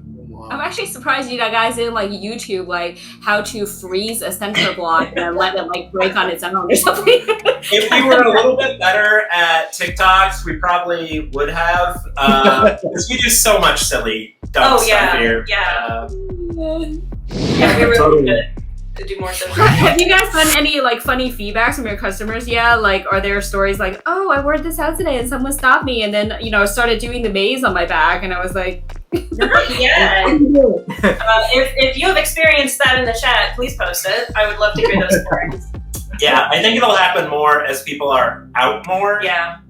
I'm actually surprised you guys didn't like YouTube like how to freeze a center block and let it like break on its own or something. If we were a little bit better at TikToks, we probably would have. Because we do so much silly, dumb stuff here. Yeah, we were really good. to do more social. Have you guys gotten any like funny feedbacks from your customers? Yeah, like are there stories like, oh, I wore this out today and someone stopped me and then started doing the maze on my back and I was like, yeah. If you have experienced that in the chat, please post it. I would love to hear those stories. Yeah, I think it'll happen more as people are out more. Yeah.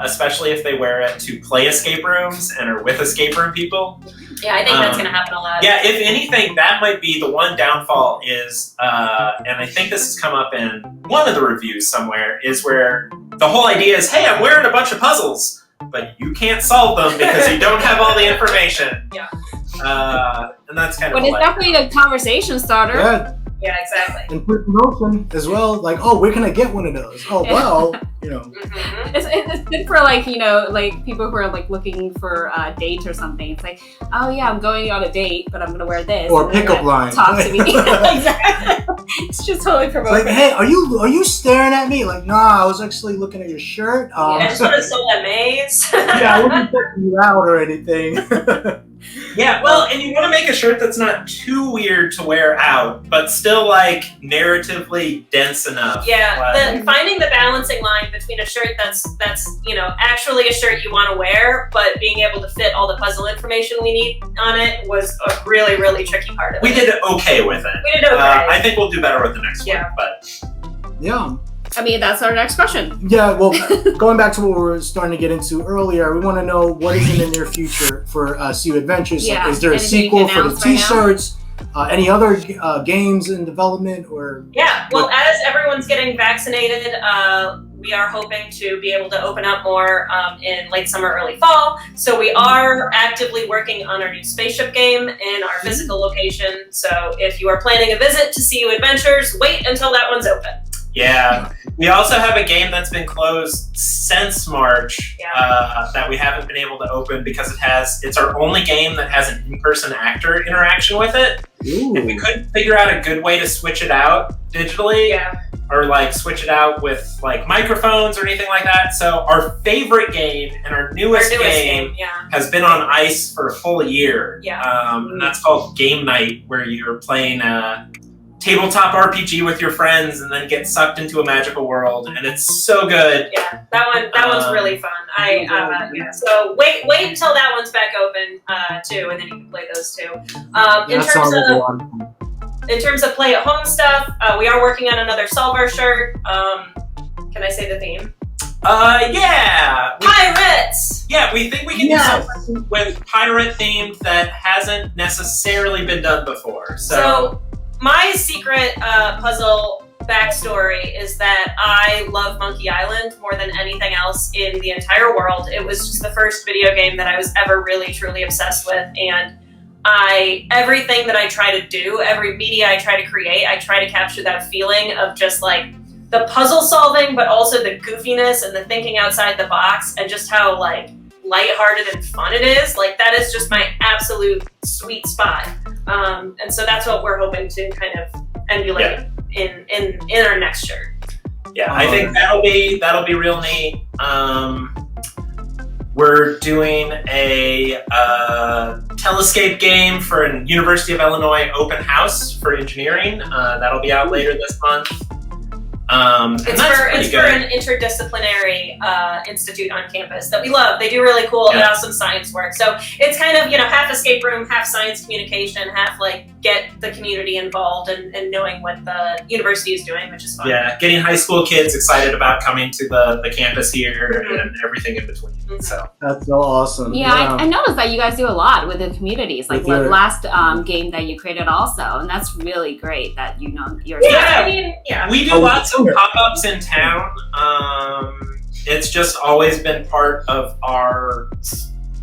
Especially if they wear it to play escape rooms and are with escape room people. Yeah, I think that's going to happen a lot. Yeah, if anything, that might be the one downfall is, and I think this has come up in one of the reviews somewhere, is where the whole idea is, hey, I'm wearing a bunch of puzzles, but you can't solve them because you don't have all the information. Yeah. And that's kind of But it's definitely a conversation starter. Yeah. Yeah, exactly. And put promotion as well. Like, oh, where can I get one of those? Oh, well, Mm-hmm. It's good for like people who are like looking for a date or something. It's like, oh yeah, I'm going on a date, but I'm gonna wear this. Or pickup line. Talk to me. Exactly. It's just totally promoting. Like, hey, are you staring at me? Like, nah, I was actually looking at your shirt. I just want to sell that maze. Yeah, I wasn't checking you out or anything. Yeah, well, and you want to make a shirt that's not too weird to wear out, but still like narratively dense enough. Yeah, finding the balancing line between a shirt that's actually a shirt you want to wear, but being able to fit all the puzzle information we need on it was a really, really tricky part of it. We did okay with it. We did okay. I think we'll do better with the next one, but Yeah. I mean, that's our next question. Yeah, well, going back to what we were starting to get into earlier, we want to know what is in the near future for CU Adventures. Yeah. Like, is there a Anything sequel for the announced right T-shirts? Any other games in development? Or Yeah, well, as everyone's getting vaccinated, we are hoping to be able to open up more in late summer, early fall. So we are actively working on our new spaceship game in our physical location. So if you are planning a visit to CU Adventures, wait until that one's open. yeah. We also have a game that's been closed since March that we haven't been able to open because it's our only game that has an in-person actor interaction with it. Ooh. And we couldn't figure out a good way to switch it out digitally. Yeah. Or like switch it out with like microphones or anything like that. So our favorite game and our newest game has been on ice for a full year. Yeah. And that's called Game Night, where you're playing a tabletop RPG with your friends and then get sucked into a magical world, and it's so good. Yeah, that one's really fun. So wait until that one's back open too, and then you can play those two. In terms of play at home stuff, we are working on another Solver shirt. Can I say the theme? Yeah. Pirates! Yeah, we think we can do something with pirate themed that hasn't necessarily been done before. So my secret puzzle backstory is that I love Monkey Island more than anything else in the entire world. It was just the first video game that I was ever really, truly obsessed with, and everything that I try to do, every media I try to create, I try to capture that feeling of just like the puzzle solving, but also the goofiness and the thinking outside the box, and just how like lighthearted and fun it is. Like that is just my absolute sweet spot. And so that's what we're hoping to kind of emulate in our next shirt. Yeah, I think that'll be real neat. We're doing a Telescape game for a University of Illinois open house for engineering. That'll be out later this month. It's for an interdisciplinary institute on campus that we love. They do really cool and awesome science work. So it's kind of, half escape room, half science communication, half like get the community involved and knowing what the university is doing, which is fun. Yeah, getting high school kids excited about coming to the campus here and everything in between. Mm-hmm. So that's so awesome. Yeah, I noticed that you guys do a lot with the communities, like the last game that you created also, and that's really great that you're we do lots of pop-ups in town. It's just always been part of our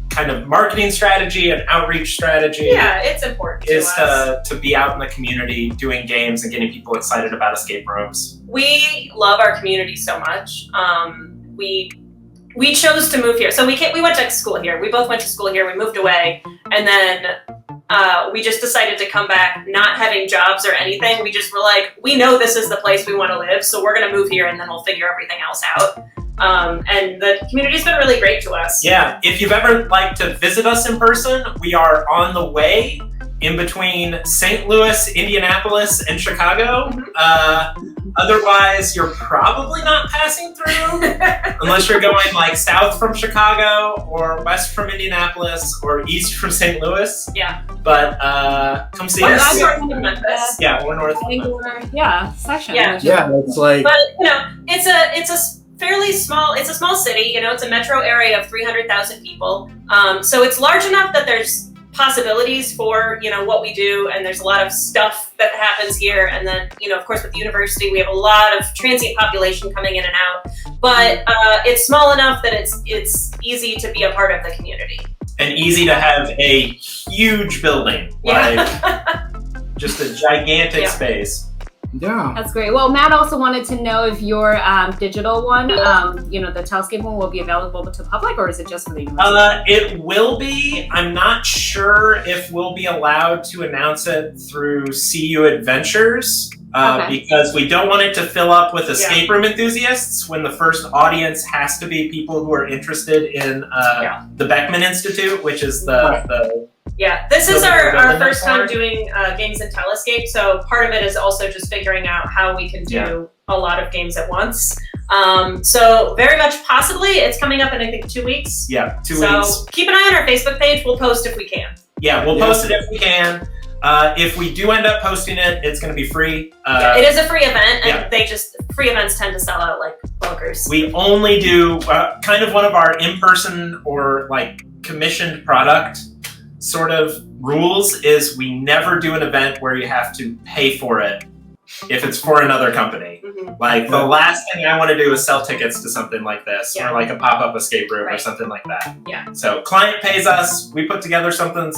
kind of marketing strategy and outreach strategy. Yeah, it's important to be out in the community doing games and getting people excited about escape rooms. We love our community so much. We chose to move here. So we went to school here. We both went to school here. We moved away, and then we just decided to come back not having jobs or anything. We just were like, we know this is the place we want to live, so we're going to move here and then we'll figure everything else out. And the community's been really great to us. Yeah, if you've ever liked to visit us in person, we are on the way in between St. Louis, Indianapolis, and Chicago. Mm-hmm. Otherwise, you're probably not passing through unless you're going like south from Chicago or west from Indianapolis or east from St. Louis. Yeah. But come see us. I'm north of Memphis. Yeah, we're north of Memphis. Yeah, section. Yeah. Yeah, it's like. But it's a fairly small. It's a small city. It's a metro area of 300,000 people. So it's large enough that there's possibilities for what we do, and there's a lot of stuff that happens here. And then of course with the university we have a lot of transient population coming in and out. But it's small enough that it's easy to be a part of the community. And easy to have a huge building, like just a gigantic space. Yeah. That's great. Well, Matt also wanted to know if your digital one, the Telscape one, will be available to the public, or is it just for the university? It will be. I'm not sure if we'll be allowed to announce it through CU Adventures, because we don't want it to fill up with escape room enthusiasts when the first audience has to be people who are interested in the Beckman Institute, which is the this is our first time doing games in Telescape, so part of it is also just figuring out how we can do a lot of games at once. So very much possibly, it's coming up in I think 2 weeks. Yeah, 2 weeks. So keep an eye on our Facebook page. We'll post if we can. Yeah, we'll post it if we can. If we do end up posting it, it's going to be free. It is a free event, and free events tend to sell out like bunkers. We only do kind of one of our in-person or like commissioned product sort of rules is we never do an event where you have to pay for it if it's for another company. Mm-hmm. Like the last thing I want to do is sell tickets to something like this or like a pop-up escape room or something like that. Yeah. So client pays us, we put together something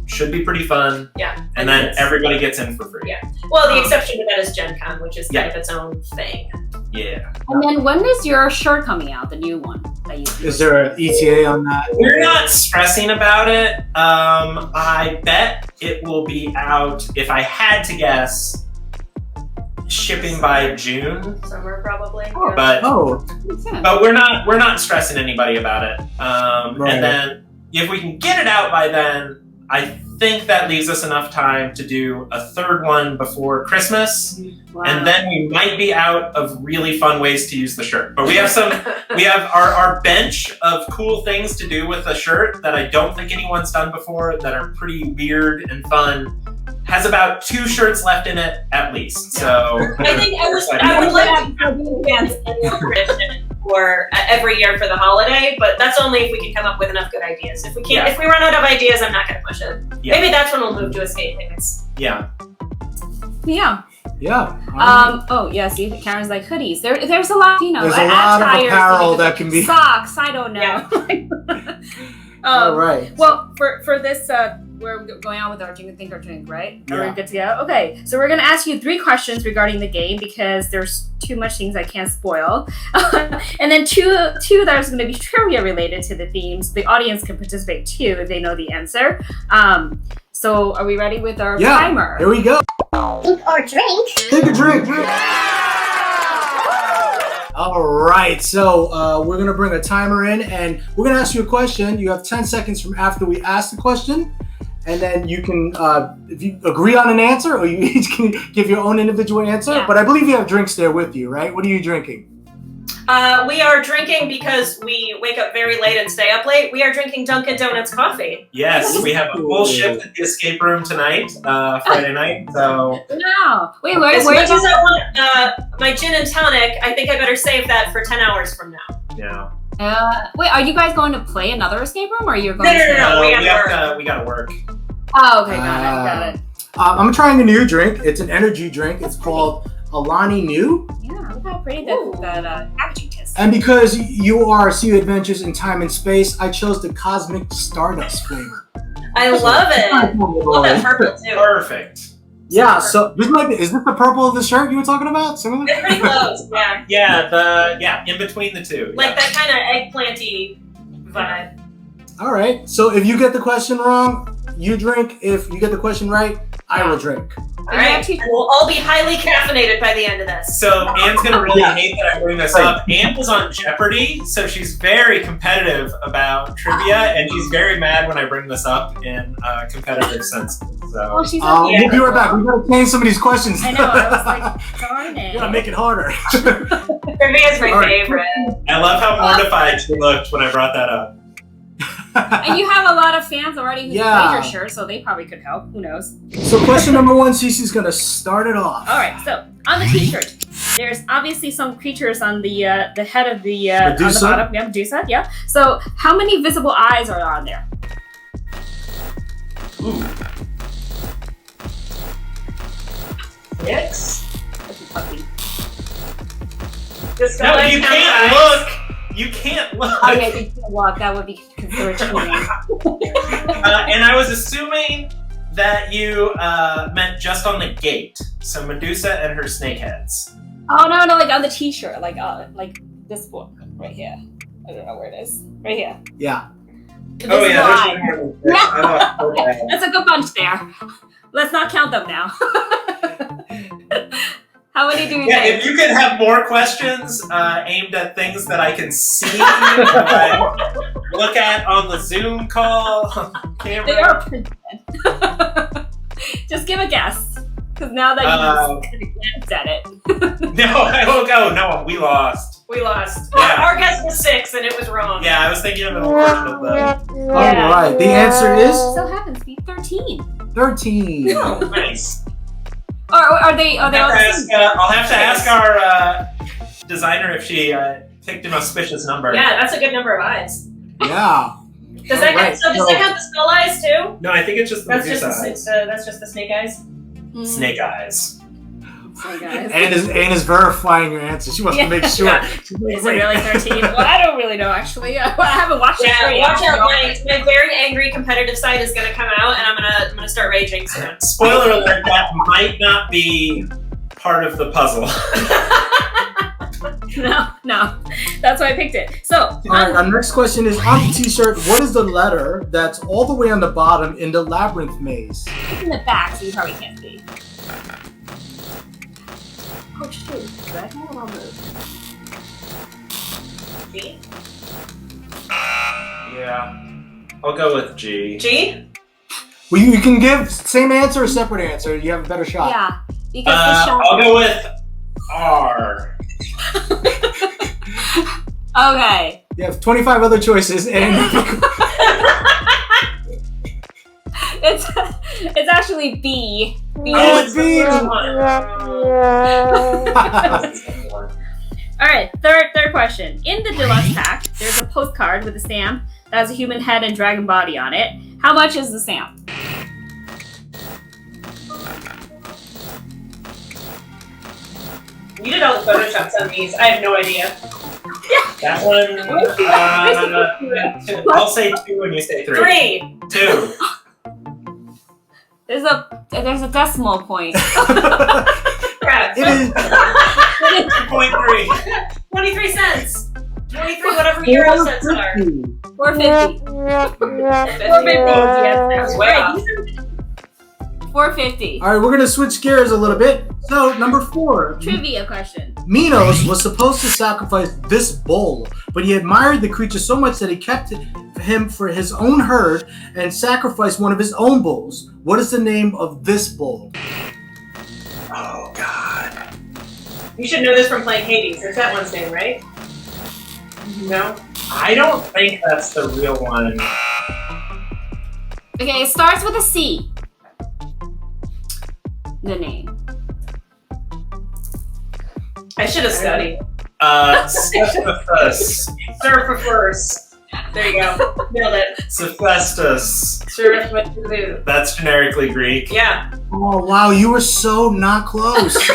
should be pretty fun. Yeah. And then everybody gets in for free. Yeah. Well, the exception to that is Gen Con, which is kind of its own thing. Yeah. And then when is your shirt coming out, the new one that you? Is there an ETA on that? We're not stressing about it. I bet it will be out, if I had to guess, shipping by June. Summer probably. But Oh, we're not stressing anybody about it. And then if we can get it out by then, I think that leaves us enough time to do a third one before Christmas. Wow. And then we might be out of really fun ways to use the shirt. But we have our bench of cool things to do with a shirt that I don't think anyone's done before that are pretty weird and fun. Has about 2 shirts left in it at least. So I think I would like to have fans for every year for the holiday, but that's only if we can come up with enough good ideas. If we can't, if we run out of ideas, I'm not going to push it. Yeah. Maybe that's when we'll move to escape things. Yeah. Yeah. Yeah. Oh yeah. See, Karen's like hoodies. There's a lot. There's a lot of apparel that can be socks. I don't know. Yeah. All right. Well, for this, we're going on with our Think or Drink, right? Yeah. Are we good to go? Okay. So we're gonna ask you 3 questions regarding the game because there's too much things I can't spoil, and then two that are going to be trivia related to the themes. The audience can participate too if they know the answer. So are we ready with our timer? Here we go. Think or drink. Think or drink. All right, so we're gonna bring a timer in, and we're gonna ask you a question. You have 10 seconds from after we ask the question, and then you can, if you agree on an answer, or you each can give your own individual answer. Yeah. But I believe you have drinks there with you, right? What are you drinking? We are drinking because we wake up very late and stay up late. We are drinking Dunkin' Donuts coffee. Yes, we have a full shift at the escape room tonight, Friday night. So No. Wait, As where much you as I want my gin and tonic, I think I better save that for 10 hours from now. yeah. wait, are you guys going to play another escape room, or you're going? No, we gotta work. Oh, okay, got it. I'm trying a new drink. It's an energy drink. It's called Alani Nu. Yeah, look how pretty that packaging is. And because you are CU Adventures in Time and Space, I chose the Cosmic Stardust flavor. I love it. I love that purple too. Perfect. Yeah, so is this the purple of the shirt you were talking about? Similar? It's pretty close, yeah. Yeah, in between the two. Like that kind of eggplanty vibe. All right, so if you get the question wrong, you drink. If you get the question right, I will drink. All right, and we'll all be highly caffeinated by the end of this. So Anne's gonna really hate that I bring this up. Anne was on Jeopardy, so she's very competitive about trivia, and she's very mad when I bring this up in a competitive sense. So Oh, she's We'll be right back. We gotta change some of these questions. I know. I was like, darn it. We gotta make it harder. Trivia is my favorite. I love how mortified she looked when I brought that up. And you have a lot of fans already who Yeah. played your shirt, so they probably could help. Who knows? So question number 1, Cece's gonna start it off. All right. So on the T-shirt, there's obviously some creatures on the head of the on the Medusa? bottom. Yeah, Medusa. Yeah. So how many visible eyes are on there? Ooh. 6. That's a puppy. Just No, you can't look. You can't look. Okay, you can't walk. That would be considered cheating. And I was assuming that you meant just on the gate. So Medusa and her snake heads. Oh no, like on the T-shirt, like this one right here. I don't know where it is. Right here. Yeah. Oh yeah, eye. there's That's a good bunch there. Let's not count them now. How many do you Yeah, think? if you could have more questions aimed at things that I can see, that I look at on the Zoom call, camera. They are pretty good. Just give a guess. Because now that you glanced at it. No, I will go. No, we lost. We lost. Yeah. Our guess was 6, and it was wrong. Yeah, I was thinking of an old version of the. All right. The answer is Still happens to be 13. 13. Oh, nice. Or are they all the same? I'll have to ask our designer if she picked an auspicious number. Yeah, that's a good number of eyes. Yeah. Does that Alright, count? So does that count the skull eyes too? No, I think it's just the That's just Medusa eyes. that's just the snake eyes. Snake eyes. Sorry, guys. Anne is verifying your answer. She wants to make sure. Yeah. She's like, Is it wait. really 13? Well, I don't really know, actually. I haven't watched it. Yeah, watch out! My very angry competitive side is gonna come out, and I'm gonna start raging soon. Spoiler alert, that might not be part of the puzzle. No. That's why I picked it. So, All right, our next question is on the T-shirt. What is the letter that's all the way on the bottom in the labyrinth maze? it's in the back, so you probably can't see. Oh, shoot. Did I have it on the... G. Yeah. I'll go with G. G. Well, you can give same answer or separate answer. You have a better shot. Yeah, because the shot... I'll go with R. Okay. You have 25 other choices, and It's actually B. B. Oh, it's B. the first one. All right, third question. In the deluxe pack, there's a postcard with a stamp that has a human head and dragon body on it. How much is the stamp? You did all the photoshops on these. I have no idea. That one, I'll say 2 and you say 3. 3. 2. There's a decimal point. Crap. it is 2.3. 23 cents. 23 whatever euro cents are. 450. 450. Yes, Way off. 450. all right. We're gonna switch gears a little bit. So number 4, Trivia question. Minos was supposed to sacrifice this bull, but he admired the creature so much that he kept him for his own herd and sacrificed one of his own bulls. What is the name of this bull? Oh, God. You should know this from playing Hades. There's that one's name, right? No? I don't think that's the real one. Okay, it starts with a C. The name. I should have studied. Cephalus. Surfifers. There you go. Nailed it. Cephestus. Surfifers. That's generically Greek. Yeah. Oh wow, you were so not close. It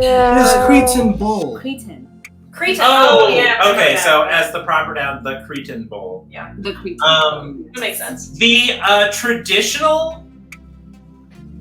is Cretan bull. Cretan. Cretan. Oh, yeah. okay. So as the proper noun, the Cretan bull. The Cretan. That makes sense. The traditional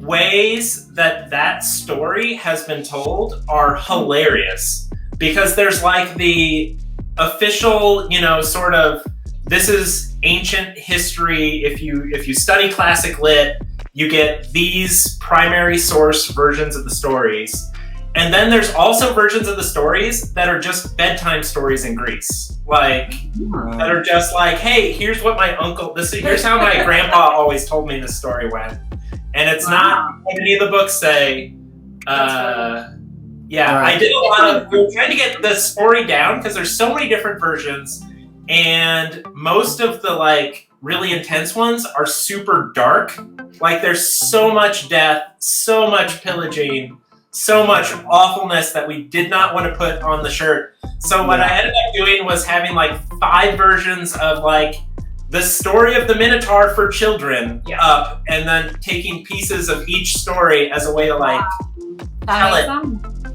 ways that story has been told are hilarious because there's like the official, sort of this is ancient history. If you study classic lit, you get these primary source versions of the stories. And then there's also versions of the stories that are just bedtime stories in Greece. Like, that are just like, hey, here's what my uncle, here's how my grandpa always told me this story went. And it's not what any of the books say. I did a lot of, we were trying to get the story down because there's so many different versions. And most of the like really intense ones are super dark. Like there's so much death, so much pillaging, so much awfulness that we did not want to put on the shirt. So what I ended up doing was having like 5 versions of like the story of the Minotaur for children up, and then taking pieces of each story as a way to like tell it.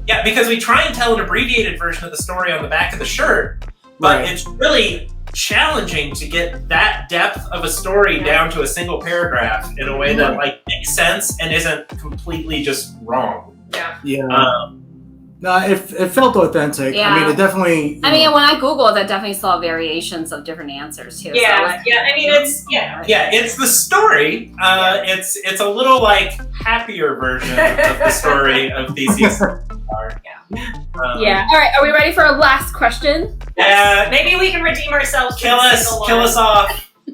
Yeah, because we try and tell an abbreviated version of the story on the back of the shirt, but it's really challenging to get that depth of a story down to a single paragraph in a way that like makes sense and isn't completely just wrong. No, it felt authentic. I mean, it definitely. I mean, when I Googled, I definitely saw variations of different answers too. Yeah, so I mean, it's it's the story. It's a little like happier version of the story of Theseus. All right, are we ready for our last question? Yeah, maybe we can redeem ourselves. Kill us off.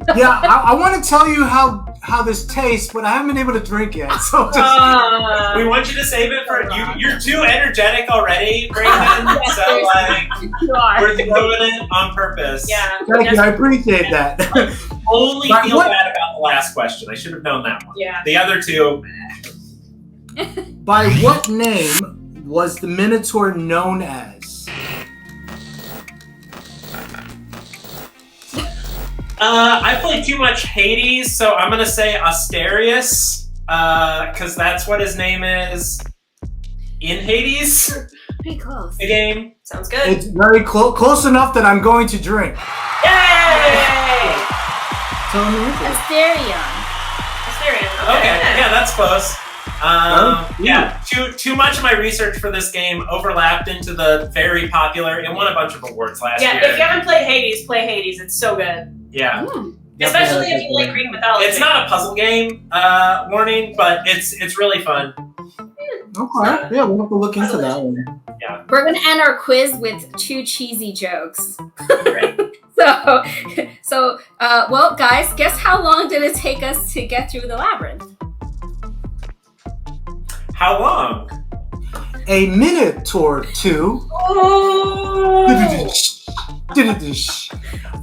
I want to tell you how this tastes, but I haven't been able to drink yet. So we want you to save it for you. You're too energetic already, Brandon. So like we're doing it on purpose. Yeah, thank you. I appreciate that. Only feel bad about the last question. I should have known that one. Yeah. The other two. By what name was the Minotaur known as? I play too much Hades, so I'm gonna say Asterius, because that's what his name is in Hades. pretty close. The game. Sounds good. It's very close enough that I'm going to drink. Yay! Asterion. Okay, yeah, that's close. Too much of my research for this game overlapped into the very popular. It won a bunch of awards last year. Yeah, if you haven't played Hades, play Hades. It's so good. Yeah. Especially if you like Greek mythology. It's not a puzzle game, warning, but it's really fun. Okay. Yeah, we'll have to look into that one. Yeah. We're gonna end our quiz with 2 cheesy jokes. Well, guys, guess how long did it take us to get through the labyrinth? How long? A minute or 2. Oh!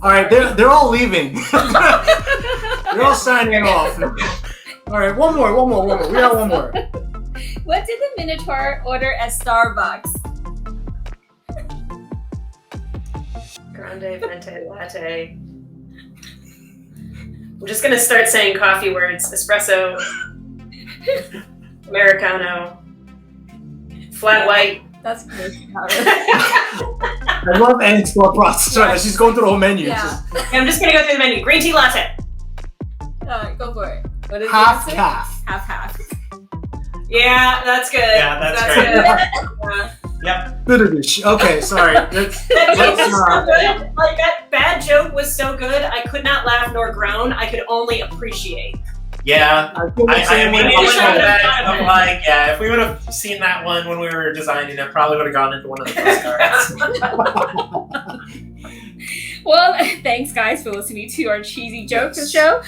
All right, they're all leaving. They're all signing off. All right, one more. We got one more. What did the Minotaur order at Starbucks? Grande venti latte. I'm just gonna start saying coffee words. Espresso. Americano. Flat white. That's good. I love Anne's thought process. Right, she's going through the whole menu. Yeah. I'm just gonna go through the menu. Green tea latte. Alright, go for it. What is Half the answer? calf. Half. Yeah, that's good. Yeah, that's great. Good. Yep. Okay, sorry. That joke was so good. Like, that bad joke was so good, I could not laugh nor groan. I could only appreciate. Yeah. I mean, I'm like, if we would have seen that one when we were designing it, probably would have gone into one of the postcards. Well, thanks guys for listening to our cheesy jokes show.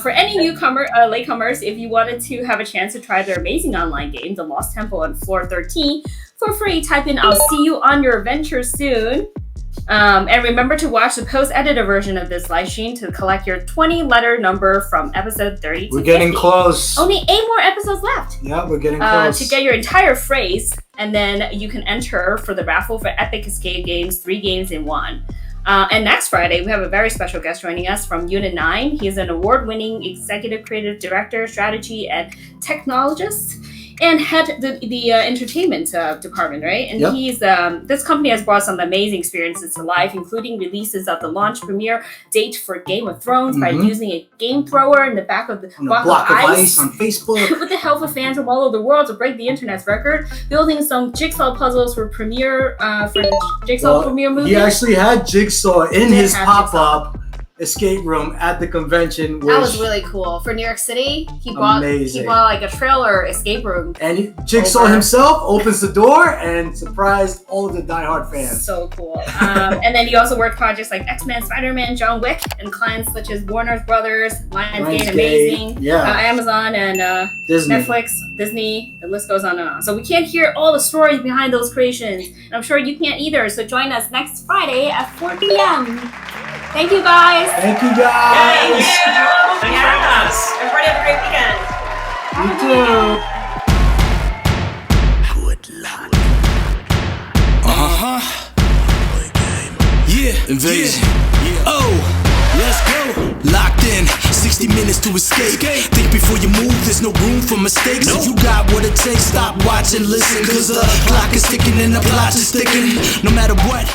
For any latecomers, if you wanted to have a chance to try their amazing online game, The Lost Temple on Floor 13, for free, type in "I'll see you on your adventure soon." And remember to watch the post-edited version of this live stream to collect your 20-letter number from episode 30 to We're getting 50. close. Only 8 more episodes left. Yeah, we're getting close. To get your entire phrase, and then you can enter for the raffle for Epic Escape Games, 3 games in 1. And next Friday, we have a very special guest joining us from Unit 9. He is an award-winning executive creative director, strategy, and technologist, and head the entertainment department, right? And he's this company has brought some amazing experiences to life, including releases of the launch premiere date for Game of Thrones by using a game thrower in the back of the block of ice on Facebook, with the help of fans from all over the world to break the internet's record, building some jigsaw puzzles for premiere for the Jigsaw premiere movie. He actually had Jigsaw in his pop-up. escape room at the convention. That was really cool. For New York City, he bought like a trailer escape room. And Jigsaw himself opens the door and surprised all of the diehard fans. So cool. And then he also worked projects like X-Men, Spider-Man, John Wick, and clients such as Warner Brothers, Lionsgate, Amazing, Amazon, and Netflix, Disney. The list goes on and on. So we can't hear all the stories behind those creations. And I'm sure you can't either. So join us next Friday at 4 p.m. Thank you, guys. Thank you, guys. Thank you. Thanks for having us. Everybody have a great weekend. You too. Good luck. Yeah. Invasion. Oh, let's go. Locked in. 60 minutes to escape. Think before you move, there's no room for mistakes. If you got what it takes, stop, watch, and listen. Cause the clock is ticking and the plot is sticking. No matter what.